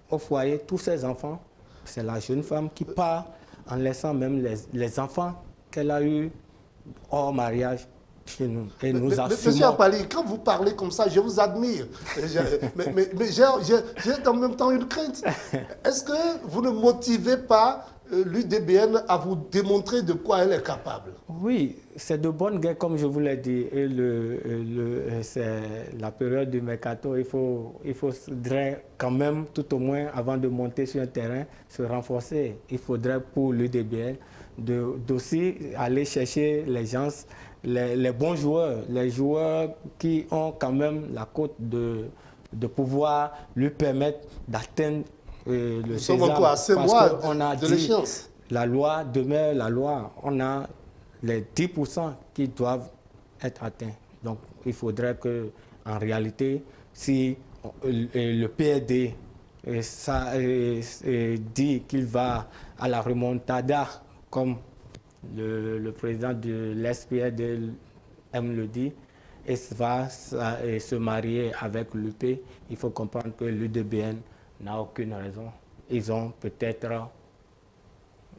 au foyer tous ses enfants, c'est la jeune femme qui part en laissant même les enfants qu'elle a eus hors mariage chez nous. Et nous assumons...
Monsieur Akpali, quand vous parlez comme ça, je vous admire. mais j'ai en même temps une crainte. Est-ce que vous ne motivez pas l'UDBN à vous démontrer de quoi elle est capable.
Oui, c'est de bonne guerre, comme je vous l'ai dit. Et c'est la période du mercato. Il faudrait quand même, tout au moins, avant de monter sur un terrain, se renforcer. Il faudrait pour l'UDBN d'aussi aller chercher les gens, les bons joueurs, les joueurs qui ont quand même la cote de pouvoir lui permettre d'atteindre le Sésame.
Nous sommes encore à 5 mois de l'échéance.
La loi demeure la loi. On a les 10% qui doivent être atteints. Donc, il faudrait que, en réalité, si le PRD dit qu'il va à la remontada, comme le président de l'SPRD le dit, et va se marier avec l'UP, il faut comprendre que l'UDBN n'a aucune raison. Ils ont peut-être,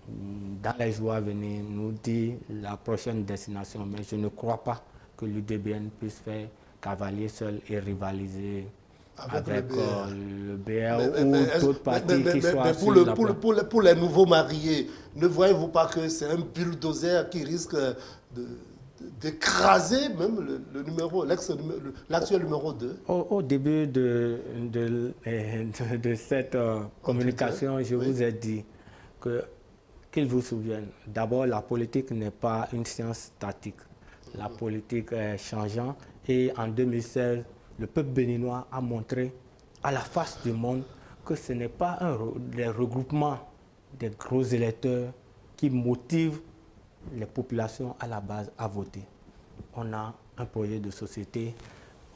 dans les jours à venir, nous dit la prochaine destination, mais je ne crois pas que l'UDBN puisse faire cavalier seul et rivaliser avec le BR ou d'autres partis qui soient sur la place.
Pour les nouveaux mariés, ne voyez-vous pas que c'est un bulldozer qui risque d'écraser même l'actuel numéro 2.
Au début de cette communication, je vous ai dit qu'ils vous souviennent. D'abord, la politique n'est pas une science statique. La politique est changeante et en 2016, le peuple béninois a montré à la face du monde que ce n'est pas des regroupements des gros électeurs qui motivent les populations à la base à voter. On a un projet de société,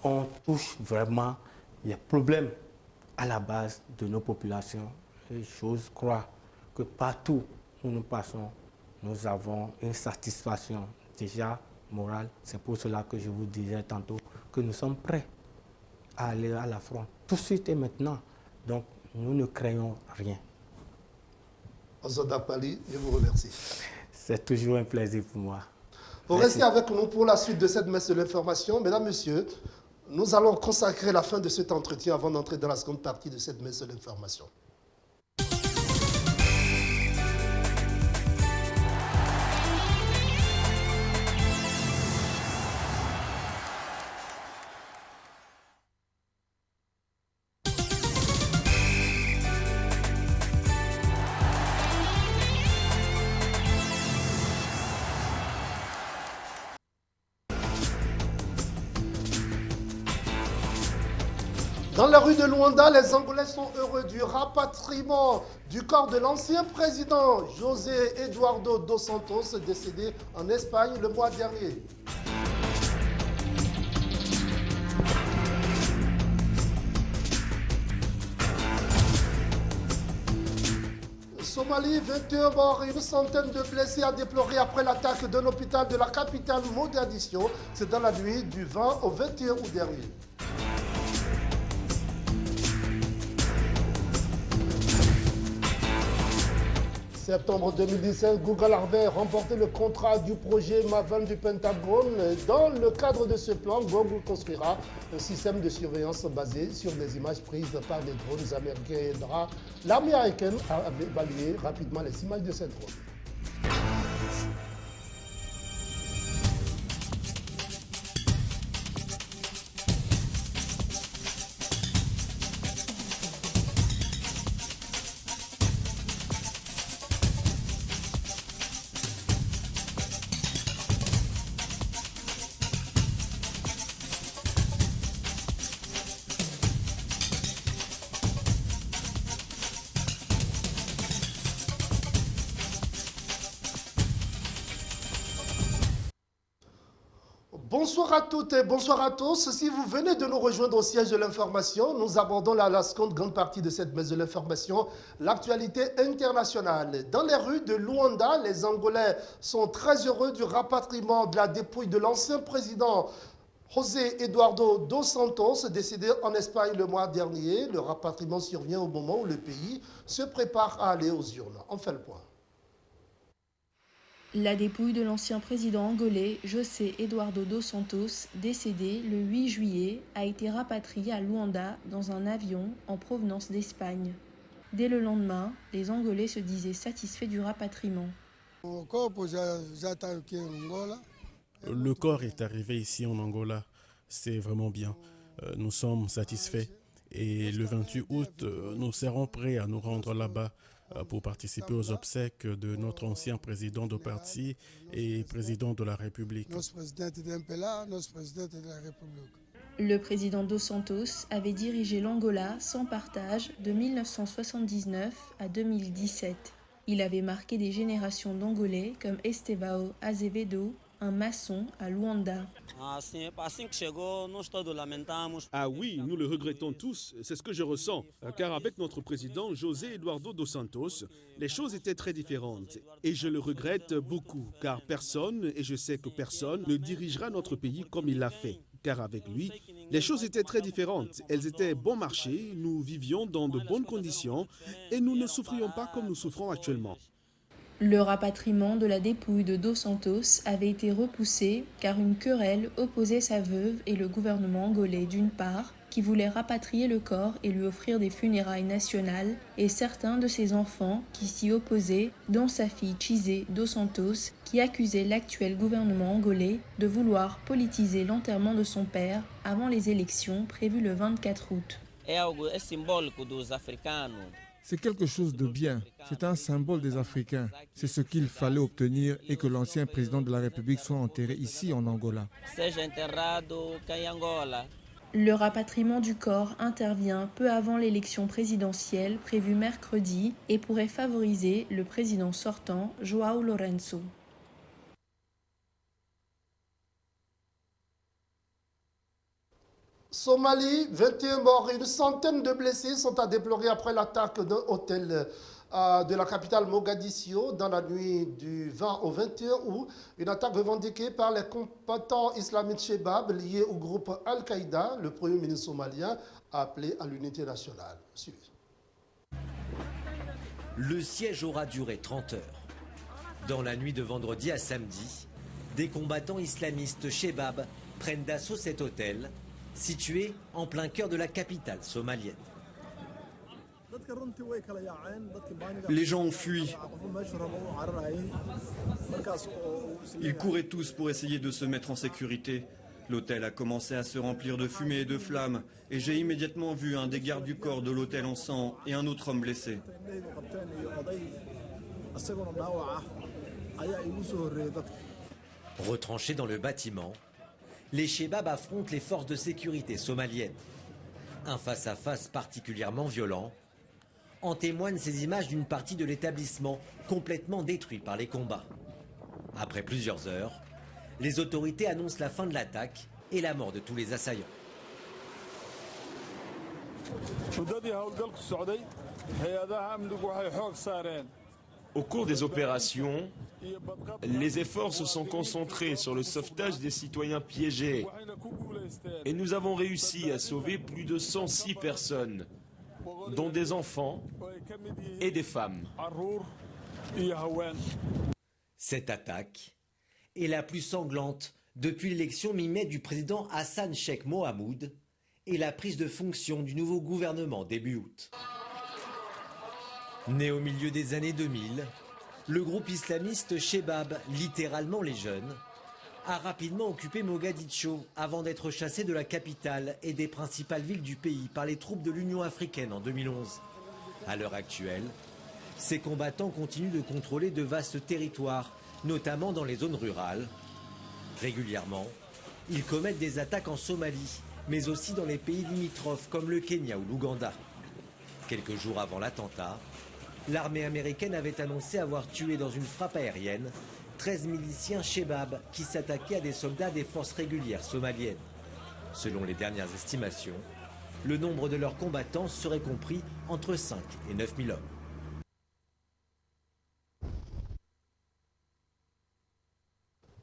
on touche vraiment les problèmes à la base de nos populations. Et j'ose croire que partout où nous passons, nous avons une satisfaction déjà morale. C'est pour cela que je vous disais tantôt que nous sommes prêts à aller à l'affront tout de suite et maintenant. Donc nous ne craignons rien.
Ozoda Pali, je vous remercie.
C'est toujours un plaisir pour moi.
Vous restez avec nous pour la suite de cette messe de l'information. Mesdames, Messieurs, nous allons consacrer la fin de cet entretien avant d'entrer dans la seconde partie de cette messe de l'information. Dans la rue de Luanda, les Angolais sont heureux du rapatriement du corps de l'ancien président José Eduardo dos Santos, décédé en Espagne le mois dernier. Somalie, 21 morts et une centaine de blessés à déplorer après l'attaque d'un hôpital de la capitale Mogadiscio. C'est dans la nuit du 20 au 21 août dernier. Septembre 2017, Google avait remporté le contrat du projet Maven du Pentagone. Dans le cadre de ce plan, Google construira un système de surveillance basé sur des images prises par des drones américains et aidera l'armée américaine à évaluer rapidement les images de ces drones. Bonsoir à toutes et bonsoir à tous. Si vous venez de nous rejoindre au siège de l'information, nous abordons la seconde grande partie de cette messe de l'information, l'actualité internationale. Dans les rues de Luanda, les Angolais sont très heureux du rapatriement de la dépouille de l'ancien président José Eduardo dos Santos, décédé en Espagne le mois dernier. Le rapatriement survient au moment où le pays se prépare à aller aux urnes. On fait le point.
La dépouille de l'ancien président angolais José Eduardo dos Santos, décédé le 8 juillet, a été rapatriée à Luanda dans un avion en provenance d'Espagne. Dès le lendemain, les Angolais se disaient satisfaits du rapatriement.
Le corps est arrivé ici en Angola. C'est vraiment bien. Nous sommes satisfaits. Et le 28 août, nous serons prêts à nous rendre là-bas pour participer aux obsèques de notre ancien président de parti et président de la République.
Le président Dos Santos avait dirigé l'Angola sans partage de 1979 à 2017. Il avait marqué des générations d'Angolais comme Estevão Azevedo, un maçon à Luanda.
Ah oui, nous le regrettons tous, c'est ce que je ressens. Car avec notre président José Eduardo dos Santos, les choses étaient très différentes. Et je le regrette beaucoup, car personne, et je sais que personne, ne dirigera notre pays comme il l'a fait. Car avec lui, les choses étaient très différentes. Elles étaient bon marché, nous vivions dans de bonnes conditions et nous ne souffrions pas comme nous souffrons actuellement.
Le rapatriement de la dépouille de Dos Santos avait été repoussé car une querelle opposait sa veuve et le gouvernement angolais d'une part, qui voulait rapatrier le corps et lui offrir des funérailles nationales, et certains de ses enfants qui s'y opposaient, dont sa fille Chizé Dos Santos, qui accusait l'actuel gouvernement angolais de vouloir politiser l'enterrement de son père avant les élections prévues le 24 août.
C'est quelque chose de bien, c'est un symbole des Africains. C'est ce qu'il fallait obtenir et que l'ancien président de la République soit enterré ici en Angola.
Le rapatriement du corps intervient peu avant l'élection présidentielle prévue mercredi et pourrait favoriser le président sortant, João Lourenço.
Somalie, 21 morts et une centaine de blessés sont à déplorer après l'attaque d'un hôtel de la capitale Mogadiscio dans la nuit du 20 au 21 août. Une attaque revendiquée par les combattants islamistes Shebab liés au groupe Al-Qaïda. Le Premier ministre somalien a appelé à l'unité nationale. Suivez.
Le siège aura duré 30 heures. Dans la nuit de vendredi à samedi, des combattants islamistes Shebab prennent d'assaut cet hôtel situé en plein cœur de la capitale somalienne.
Les gens ont fui. Ils couraient tous pour essayer de se mettre en sécurité. L'hôtel a commencé à se remplir de fumée et de flammes et j'ai immédiatement vu un des gardes du corps de l'hôtel en sang et un autre homme blessé.
Retranchés dans le bâtiment, les Shebab affrontent les forces de sécurité somaliennes. Un face-à-face particulièrement violent. En témoignent ces images d'une partie de l'établissement complètement détruit par les combats. Après plusieurs heures, les autorités annoncent la fin de l'attaque et la mort de tous les assaillants.
Au cours des opérations, les efforts se sont concentrés sur le sauvetage des citoyens piégés. Et nous avons réussi à sauver plus de 106 personnes, dont des enfants et des femmes.
Cette attaque est la plus sanglante depuis l'élection mi-mai du président Hassan Sheikh Mohamud et la prise de fonction du nouveau gouvernement début août. Né au milieu des années 2000, le groupe islamiste Shebab, littéralement les jeunes, a rapidement occupé Mogadiscio avant d'être chassé de la capitale et des principales villes du pays par les troupes de l'Union africaine en 2011. À l'heure actuelle, ces combattants continuent de contrôler de vastes territoires, notamment dans les zones rurales. Régulièrement, ils commettent des attaques en Somalie, mais aussi dans les pays limitrophes comme le Kenya ou l'Ouganda. Quelques jours avant l'attentat, l'armée américaine avait annoncé avoir tué dans une frappe aérienne 13 miliciens Shebab qui s'attaquaient à des soldats des forces régulières somaliennes. Selon les dernières estimations, le nombre de leurs combattants serait compris entre 5 et 9 000 hommes.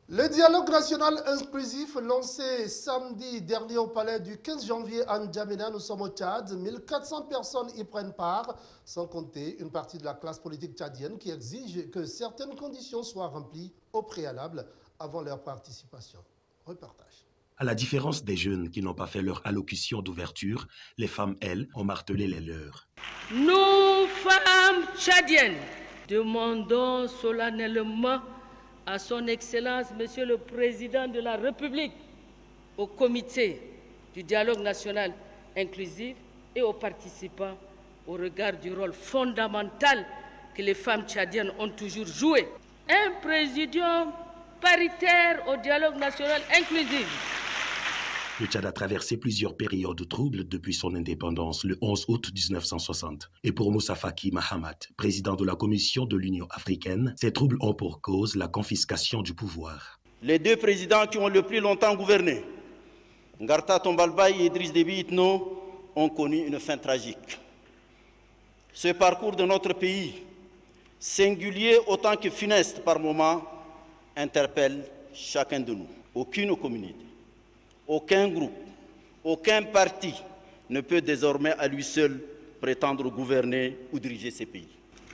Le dialogue national inclusif lancé samedi dernier au palais du 15 janvier à N'Djamena, nous sommes au Tchad. 1400 personnes y prennent part, sans compter une partie de la classe politique tchadienne qui exige que certaines conditions soient remplies au préalable avant leur participation. Reportage.
À la différence des jeunes qui n'ont pas fait leur allocution d'ouverture, les femmes, elles, ont martelé les leurs.
Nous, femmes tchadiennes, demandons solennellement à son Excellence, Monsieur le Président de la République, au comité du dialogue national inclusif et aux participants au regard du rôle fondamental que les femmes tchadiennes ont toujours joué. Un présidium paritaire au dialogue national inclusif.
Le Tchad a traversé plusieurs périodes troubles depuis son indépendance le 11 août 1960. Et pour Moussa Faki Mahamat, président de la Commission de l'Union africaine, ces troubles ont pour cause la confiscation du pouvoir.
Les deux présidents qui ont le plus longtemps gouverné, Ngarta Tombalbaye et Idriss Déby Itno, ont connu une fin tragique. Ce parcours de notre pays, singulier autant que funeste par moments, interpelle chacun de nous. Aucune communauté, aucun groupe, aucun parti ne peut désormais à lui seul prétendre gouverner ou diriger ces pays.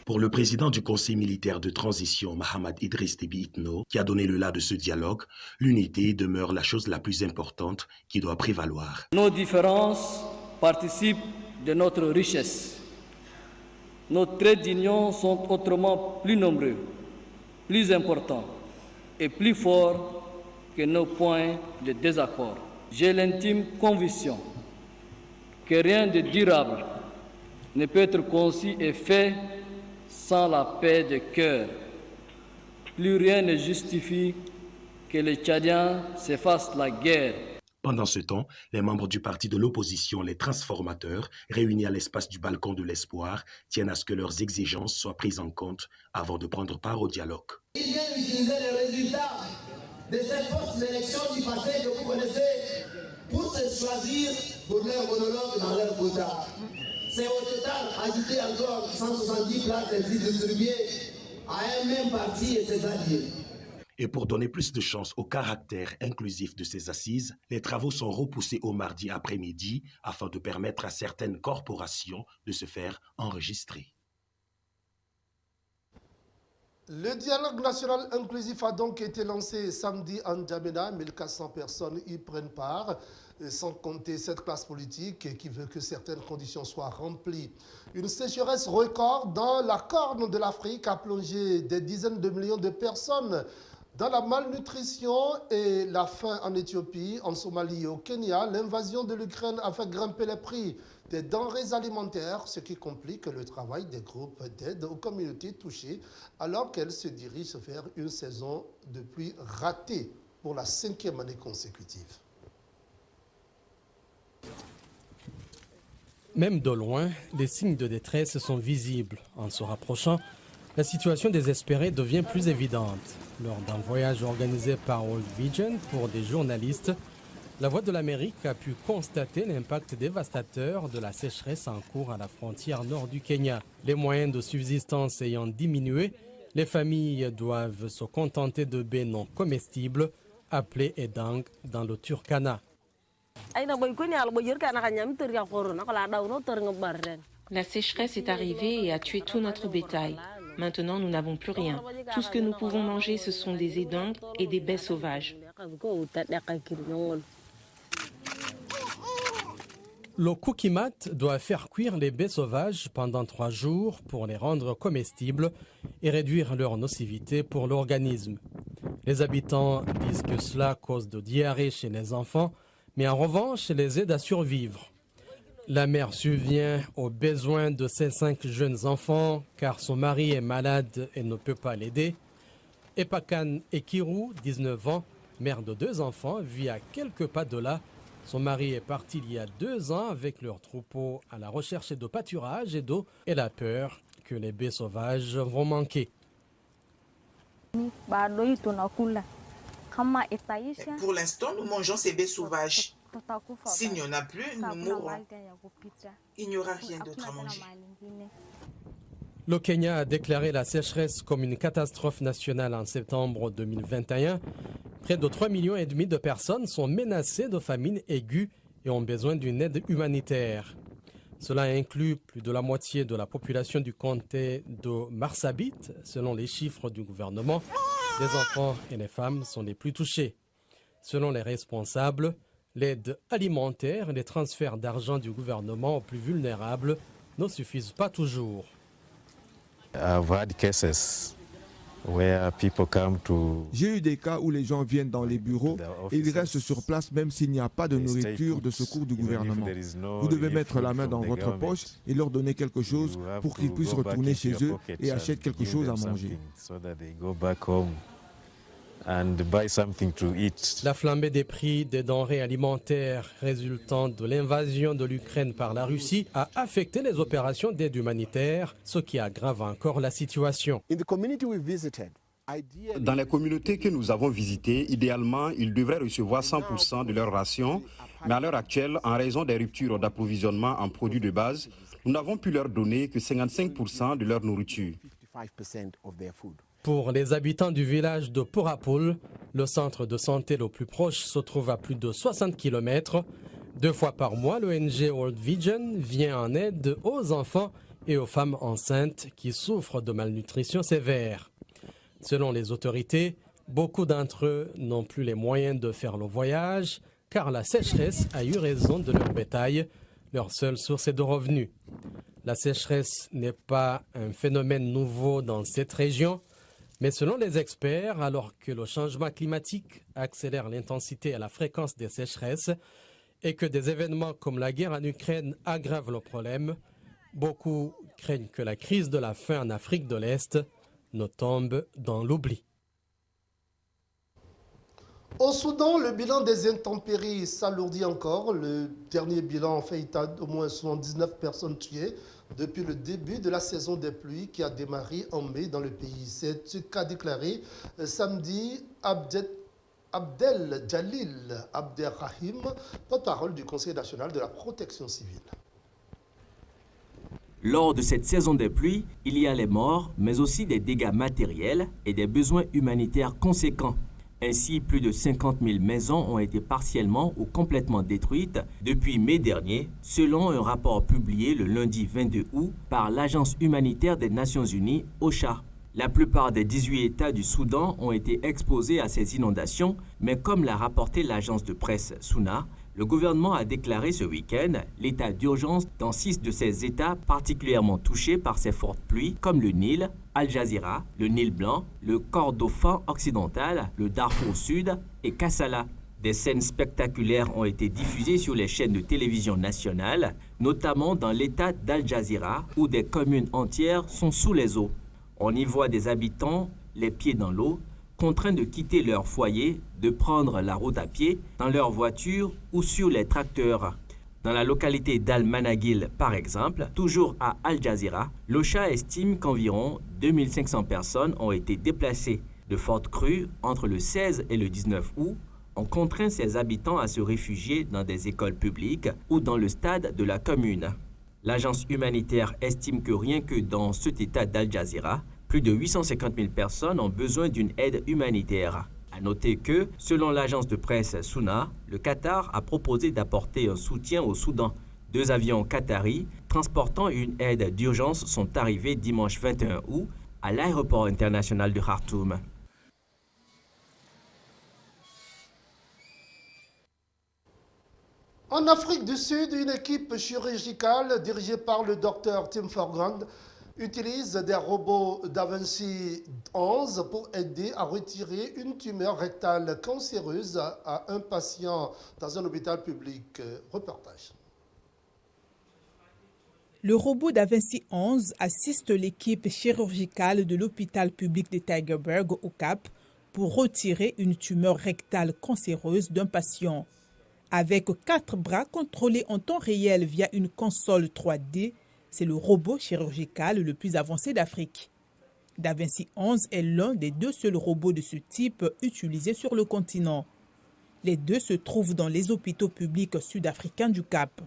Pour le président du Conseil militaire de transition, Mahamat Idriss Déby Itno, qui a donné le là de ce dialogue, l'unité demeure la chose la plus importante qui doit prévaloir.
Nos différences participent de notre richesse. Nos traits d'union sont autrement plus nombreux, plus importants et plus forts que nos points de désaccord. J'ai l'intime conviction que rien de durable ne peut être conçu et fait sans la paix de cœur. Plus rien ne justifie que les Tchadiens se fassent la guerre.
Pendant ce temps, les membres du parti de l'opposition, les transformateurs, réunis à l'espace du balcon de l'espoir, tiennent à ce que leurs exigences soient prises en compte avant de prendre part au dialogue.
Ils viennent utiliser les résultats de cette fausse élection du passé que vous connaissez pour se choisir pour leur monologue dans leur quota. C'est au total ajouter encore 170 places ainsi distribuées à un même parti et ses alliés.
Et pour donner plus de chance au caractère inclusif de ces assises, les travaux sont repoussés au mardi après-midi afin de permettre à certaines corporations de se faire enregistrer.
Le dialogue national inclusif a donc été lancé samedi en N'Djamena. 1400 personnes y prennent part, sans compter cette classe politique qui veut que certaines conditions soient remplies. Une sécheresse record dans la corne de l'Afrique a plongé des dizaines de millions de personnes dans la malnutrition et la faim en Éthiopie, en Somalie et au Kenya. L'invasion de l'Ukraine a fait grimper les prix des denrées alimentaires, ce qui complique le travail des groupes d'aide aux communautés touchées, alors qu'elles se dirigent vers une saison de pluie ratée pour la 5e année consécutive.
Même de loin, les signes de détresse sont visibles. En se rapprochant, la situation désespérée devient plus évidente. Lors d'un voyage organisé par World Vision pour des journalistes, la Voix de l'Amérique a pu constater l'impact dévastateur de la sécheresse en cours à la frontière nord du Kenya. Les moyens de subsistance ayant diminué, les familles doivent se contenter de baies non comestibles, appelées edang dans le Turkana.
La sécheresse est arrivée et a tué tout notre bétail. Maintenant, nous n'avons plus rien. Tout ce que nous pouvons manger, ce sont des édangs et des baies sauvages.
Le Kukimat doit faire cuire les baies sauvages pendant 3 jours pour les rendre comestibles et réduire leur nocivité pour l'organisme. Les habitants disent que cela cause de diarrhée chez les enfants, mais en revanche, les aide à survivre. La mère subvient aux besoins de ses 5 jeunes enfants car son mari est malade et ne peut pas l'aider. Epakan Ekiru, 19 ans, mère de 2 enfants, vit à quelques pas de là. Son mari est parti il y a 2 ans avec leur troupeau à la recherche de pâturage et d'eau. Elle a peur que les baies sauvages vont manquer.
Pour l'instant, nous mangeons ces baies sauvages. S'il n'y en a plus, nous mourrons. Il n'y aura rien d'autre à manger.
Le Kenya a déclaré la sécheresse comme une catastrophe nationale en septembre 2021. Près de 3,5 millions de personnes sont menacées de famine aiguë et ont besoin d'une aide humanitaire. Cela inclut plus de la moitié de la population du comté de Marsabit, selon les chiffres du gouvernement. Les enfants et les femmes sont les plus touchés. Selon les responsables, l'aide alimentaire et les transferts d'argent du gouvernement aux plus vulnérables ne suffisent pas toujours.
J'ai eu des cas où les gens viennent dans les bureaux et ils restent sur place même s'il n'y a pas de nourriture de secours du gouvernement. Vous devez mettre la main dans votre poche et leur donner quelque chose pour qu'ils puissent retourner chez eux et achètent quelque chose à manger.
La flambée des prix des denrées alimentaires résultant de l'invasion de l'Ukraine par la Russie a affecté les opérations d'aide humanitaire, ce qui aggrave encore la situation.
Dans les communautés que nous avons visitées, idéalement, ils devraient recevoir 100% de leurs rations, mais à l'heure actuelle, en raison des ruptures d'approvisionnement en produits de base, nous n'avons pu leur donner que 55% de leur nourriture.
Pour les habitants du village de Purapul, le centre de santé le plus proche se trouve à plus de 60 km. 2 fois par mois, l'ONG World Vision vient en aide aux enfants et aux femmes enceintes qui souffrent de malnutrition sévère. Selon les autorités, beaucoup d'entre eux n'ont plus les moyens de faire le voyage car la sécheresse a eu raison de leur bétail. Leur seule source est de revenus. La sécheresse n'est pas un phénomène nouveau dans cette région. Mais selon les experts, alors que le changement climatique accélère l'intensité et la fréquence des sécheresses et que des événements comme la guerre en Ukraine aggravent le problème, beaucoup craignent que la crise de la faim en Afrique de l'Est ne tombe dans l'oubli.
Au Soudan, le bilan des intempéries s'alourdit encore. Le dernier bilan fait état d'au moins 79 personnes tuées depuis le début de la saison des pluies qui a démarré en mai dans le pays. C'est ce qu'a déclaré samedi Abdel Jalil Abderrahim, porte-parole du Conseil national de la protection civile.
Lors de cette saison des pluies, il y a les morts, mais aussi des dégâts matériels et des besoins humanitaires conséquents. Ainsi, plus de 50 000 maisons ont été partiellement ou complètement détruites depuis mai dernier, selon un rapport publié le lundi 22 août par l'Agence humanitaire des Nations Unies, OCHA. La plupart des 18 États du Soudan ont été exposés à ces inondations, mais comme l'a rapporté l'agence de presse SUNA, le gouvernement a déclaré ce week-end l'état d'urgence dans 6 de ces États particulièrement touchés par ces fortes pluies, comme le Nil, Al Jazeera, le Nil Blanc, le Kordofan occidental, le Darfour Sud et Kassala. Des scènes spectaculaires ont été diffusées sur les chaînes de télévision nationales, notamment dans l'État d'Al Jazeera, où des communes entières sont sous les eaux. On y voit des habitants, les pieds dans l'eau, contraints de quitter leur foyer, de prendre la route à pied, dans leur voiture ou sur les tracteurs. Dans la localité d'Al-Managil, par exemple, toujours à Al Jazeera, l'OCHA estime qu'environ 2500 personnes ont été déplacées. De fortes crues, entre le 16 et le 19 août, ont contraint ses habitants à se réfugier dans des écoles publiques ou dans le stade de la commune. L'agence humanitaire estime que rien que dans cet état d'Al Jazeera, plus de 850 000 personnes ont besoin d'une aide humanitaire. À noter que, selon l'agence de presse SUNA, le Qatar a proposé d'apporter un soutien au Soudan. 2 avions qataris transportant une aide d'urgence sont arrivés dimanche 21 août à l'aéroport international de Khartoum.
En Afrique du Sud, une équipe chirurgicale dirigée par le docteur Tim Forgrand utilise des robots DaVinci 11 pour aider à retirer une tumeur rectale cancéreuse à un patient dans un hôpital public. Reportage.
Le robot DaVinci 11 assiste l'équipe chirurgicale de l'hôpital public de Tygerberg au Cap pour retirer une tumeur rectale cancéreuse d'un patient. Avec 4 bras contrôlés en temps réel via une console 3D, c'est le robot chirurgical le plus avancé d'Afrique. DaVinci 11 est l'un des 2 seuls robots de ce type utilisés sur le continent. Les 2 se trouvent dans les hôpitaux publics sud-africains du Cap.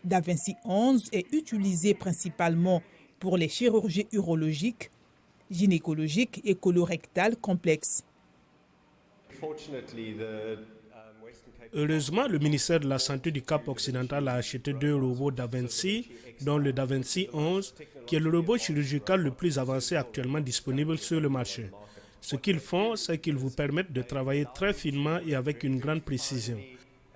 DaVinci 11 est utilisé principalement pour les chirurgies urologiques, gynécologiques et colorectales complexes.
Heureusement, le ministère de la Santé du Cap occidental a acheté 2 robots DaVinci, dont le DaVinci 11, qui est le robot chirurgical le plus avancé actuellement disponible sur le marché. Ce qu'ils font, c'est qu'ils vous permettent de travailler très finement et avec une grande précision.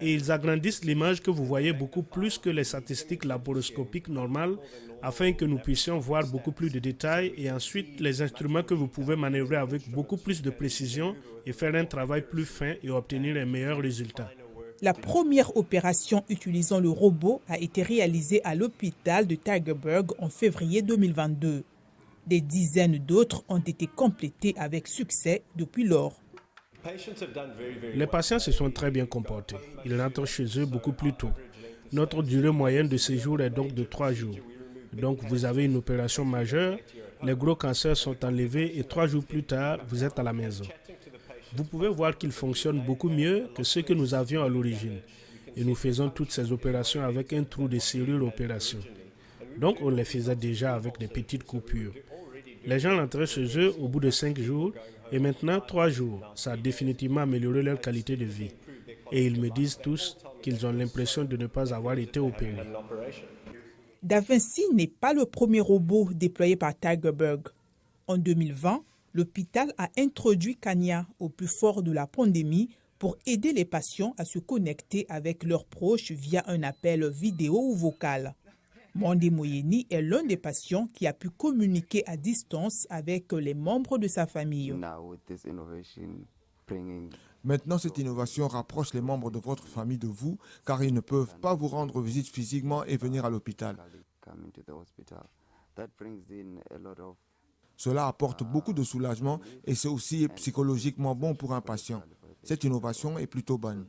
Et ils agrandissent l'image que vous voyez beaucoup plus que les statistiques laparoscopiques normales afin que nous puissions voir beaucoup plus de détails et ensuite les instruments que vous pouvez manœuvrer avec beaucoup plus de précision et faire un travail plus fin et obtenir un meilleur résultat.
La première opération utilisant le robot a été réalisée à l'hôpital de Tygerberg en février 2022. Des dizaines d'autres ont été complétées avec succès depuis lors.
Les patients se sont très bien comportés. Ils rentrent chez eux beaucoup plus tôt. Notre durée moyenne de séjour est donc de 3 jours. Donc vous avez une opération majeure, les gros cancers sont enlevés et 3 jours plus tard, vous êtes à la maison. Vous pouvez voir qu'ils fonctionnent beaucoup mieux que ceux que nous avions à l'origine. Et nous faisons toutes ces opérations avec un trou de serrure opération. Donc on les faisait déjà avec des petites coupures. Les gens rentraient chez eux au bout de 5 jours et maintenant 3 jours. Ça a définitivement amélioré leur qualité de vie. Et ils me disent tous qu'ils ont l'impression de ne pas avoir été opérés.
Da Vinci n'est pas le premier robot déployé par Tygerberg. En 2020, l'hôpital a introduit Kanya au plus fort de la pandémie pour aider les patients à se connecter avec leurs proches via un appel vidéo ou vocal. Mandé Moyeni est l'un des patients qui a pu communiquer à distance avec les membres de sa famille.
Maintenant, cette innovation rapproche les membres de votre famille de vous, car ils ne peuvent pas vous rendre visite physiquement et venir à l'hôpital. Cela apporte beaucoup de soulagement et c'est aussi psychologiquement bon pour un patient. Cette innovation est plutôt bonne.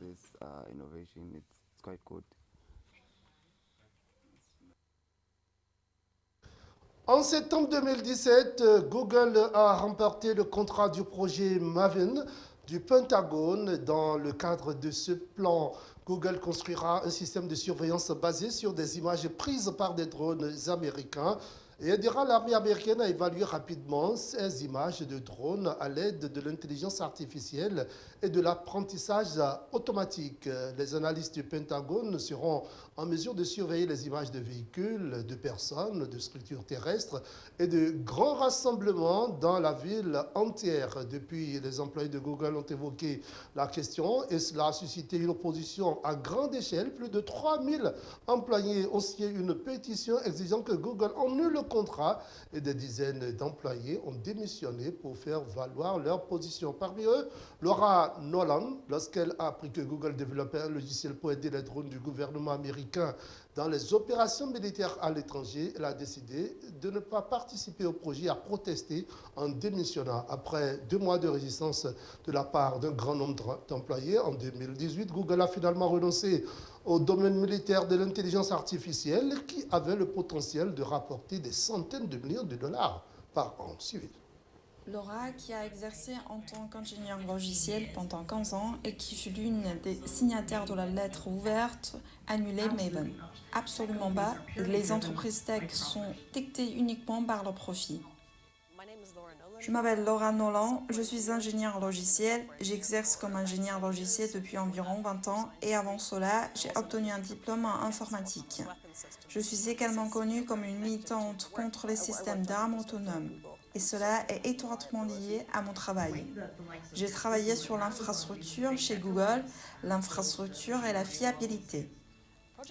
En septembre 2017, Google a remporté le contrat du projet Maven du Pentagone. Dans le cadre de ce plan, Google construira un système de surveillance basé sur des images prises par des drones américains et aidera l'armée américaine à évaluer rapidement ces images de drones à l'aide de l'intelligence artificielle et de l'apprentissage automatique. Les analystes du Pentagone seront en mesure de surveiller les images de véhicules, de personnes, de structures terrestres et de grands rassemblements dans la ville entière. Depuis, les employés de Google ont évoqué la question et cela a suscité une opposition à grande échelle. Plus de 3000 employés ont signé une pétition exigeant que Google annule le contrat et des dizaines d'employés ont démissionné pour faire valoir leur position. Parmi eux, Laura Nolan, lorsqu'elle a appris que Google développait un logiciel pour aider les drones du gouvernement américain dans les opérations militaires à l'étranger, elle a décidé de ne pas participer au projet et a protesté en démissionnant. Après 2 mois de résistance de la part d'un grand nombre d'employés, en 2018, Google a finalement renoncé au domaine militaire de l'intelligence artificielle qui avait le potentiel de rapporter des centaines de millions de dollars par an. Suivez.
Laura, qui a exercé en tant qu'ingénieur logiciel pendant 15 ans et qui fut l'une des signataires de la lettre ouverte annulée Maven. Absolument pas, les entreprises tech sont dictées uniquement par leur profit. Je m'appelle Laura Nolan, je suis ingénieure logiciel, j'exerce comme ingénieure logiciel depuis environ 20 ans et avant cela, j'ai obtenu un diplôme en informatique. Je suis également connue comme une militante contre les systèmes d'armes autonomes. Et cela est étroitement lié à mon travail. J'ai travaillé sur l'infrastructure chez Google, l'infrastructure et la fiabilité.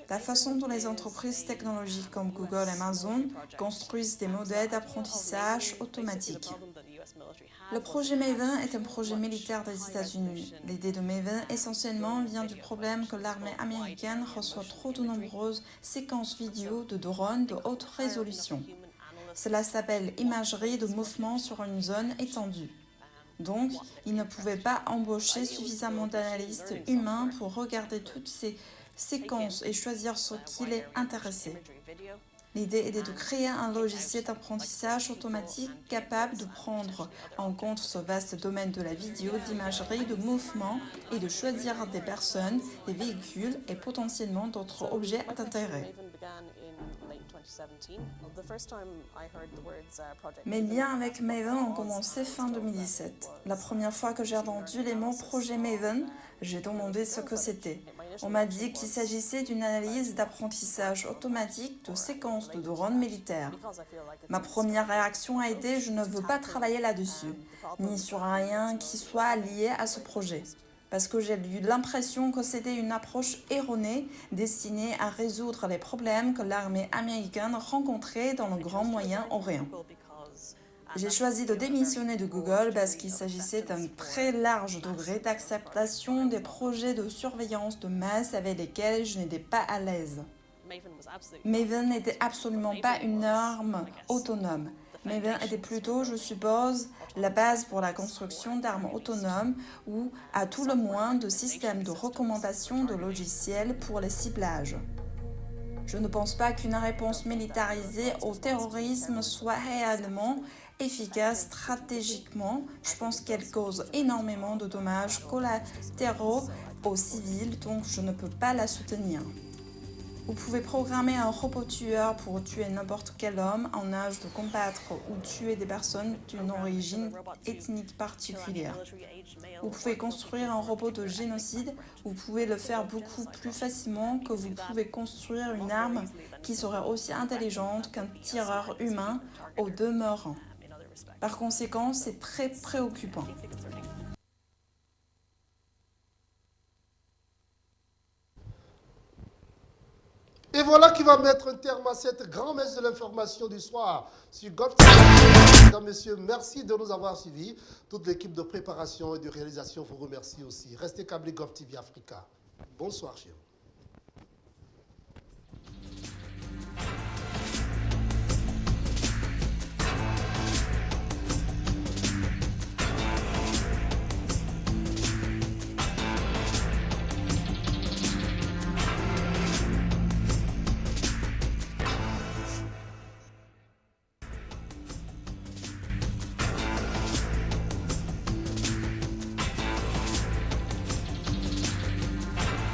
La façon dont les entreprises technologiques comme Google et Amazon construisent des modèles d'apprentissage automatique. Le projet Maven est un projet militaire des États-Unis. L'idée de Maven essentiellement vient du problème que l'armée américaine reçoit trop de nombreuses séquences vidéo de drones de haute résolution. Cela s'appelle imagerie de mouvement sur une zone étendue. Donc, ils ne pouvaient pas embaucher suffisamment d'analystes humains pour regarder toutes ces séquences et choisir ce qui les intéressait. L'idée était de créer un logiciel d'apprentissage automatique capable de prendre en compte ce vaste domaine de la vidéo, d'imagerie, de mouvement et de choisir des personnes, des véhicules et potentiellement d'autres objets d'intérêt. Mes liens avec Maven ont commencé fin 2017. La première fois que j'ai entendu les mots projet Maven, j'ai demandé ce que c'était. On m'a dit qu'il s'agissait d'une analyse d'apprentissage automatique de séquences de drones militaires. Ma première réaction a été « je ne veux pas travailler là-dessus, ni sur rien qui soit lié à ce projet ». Parce que j'ai eu l'impression que c'était une approche erronée destinée à résoudre les problèmes que l'armée américaine rencontrait dans le Grand Moyen-Orient. J'ai choisi de démissionner de Google parce qu'il s'agissait d'un très large degré d'acceptation des projets de surveillance de masse avec lesquels je n'étais pas à l'aise. Maven n'était absolument pas une arme autonome. Maven était plutôt, je suppose, la base pour la construction d'armes autonomes ou, à tout le moins, de systèmes de recommandation de logiciels pour les ciblages. Je ne pense pas qu'une réponse militarisée au terrorisme soit réellement efficace stratégiquement. Je pense qu'elle cause énormément de dommages collatéraux aux civils, donc je ne peux pas la soutenir. Vous pouvez programmer un robot tueur pour tuer n'importe quel homme en âge de combattre ou tuer des personnes d'une origine ethnique particulière. Vous pouvez construire un robot de génocide, vous pouvez le faire beaucoup plus facilement que vous pouvez construire une arme qui serait aussi intelligente qu'un tireur humain au demeurant. Par conséquent, c'est très préoccupant.
Et voilà qui va mettre un terme à cette grand-messe de l'information du soir sur GovTV. Mesdames, Messieurs, merci de nous avoir suivis. Toute l'équipe de préparation et de réalisation vous remercie aussi. Restez câblés GovTV Africa. Bonsoir chez vous.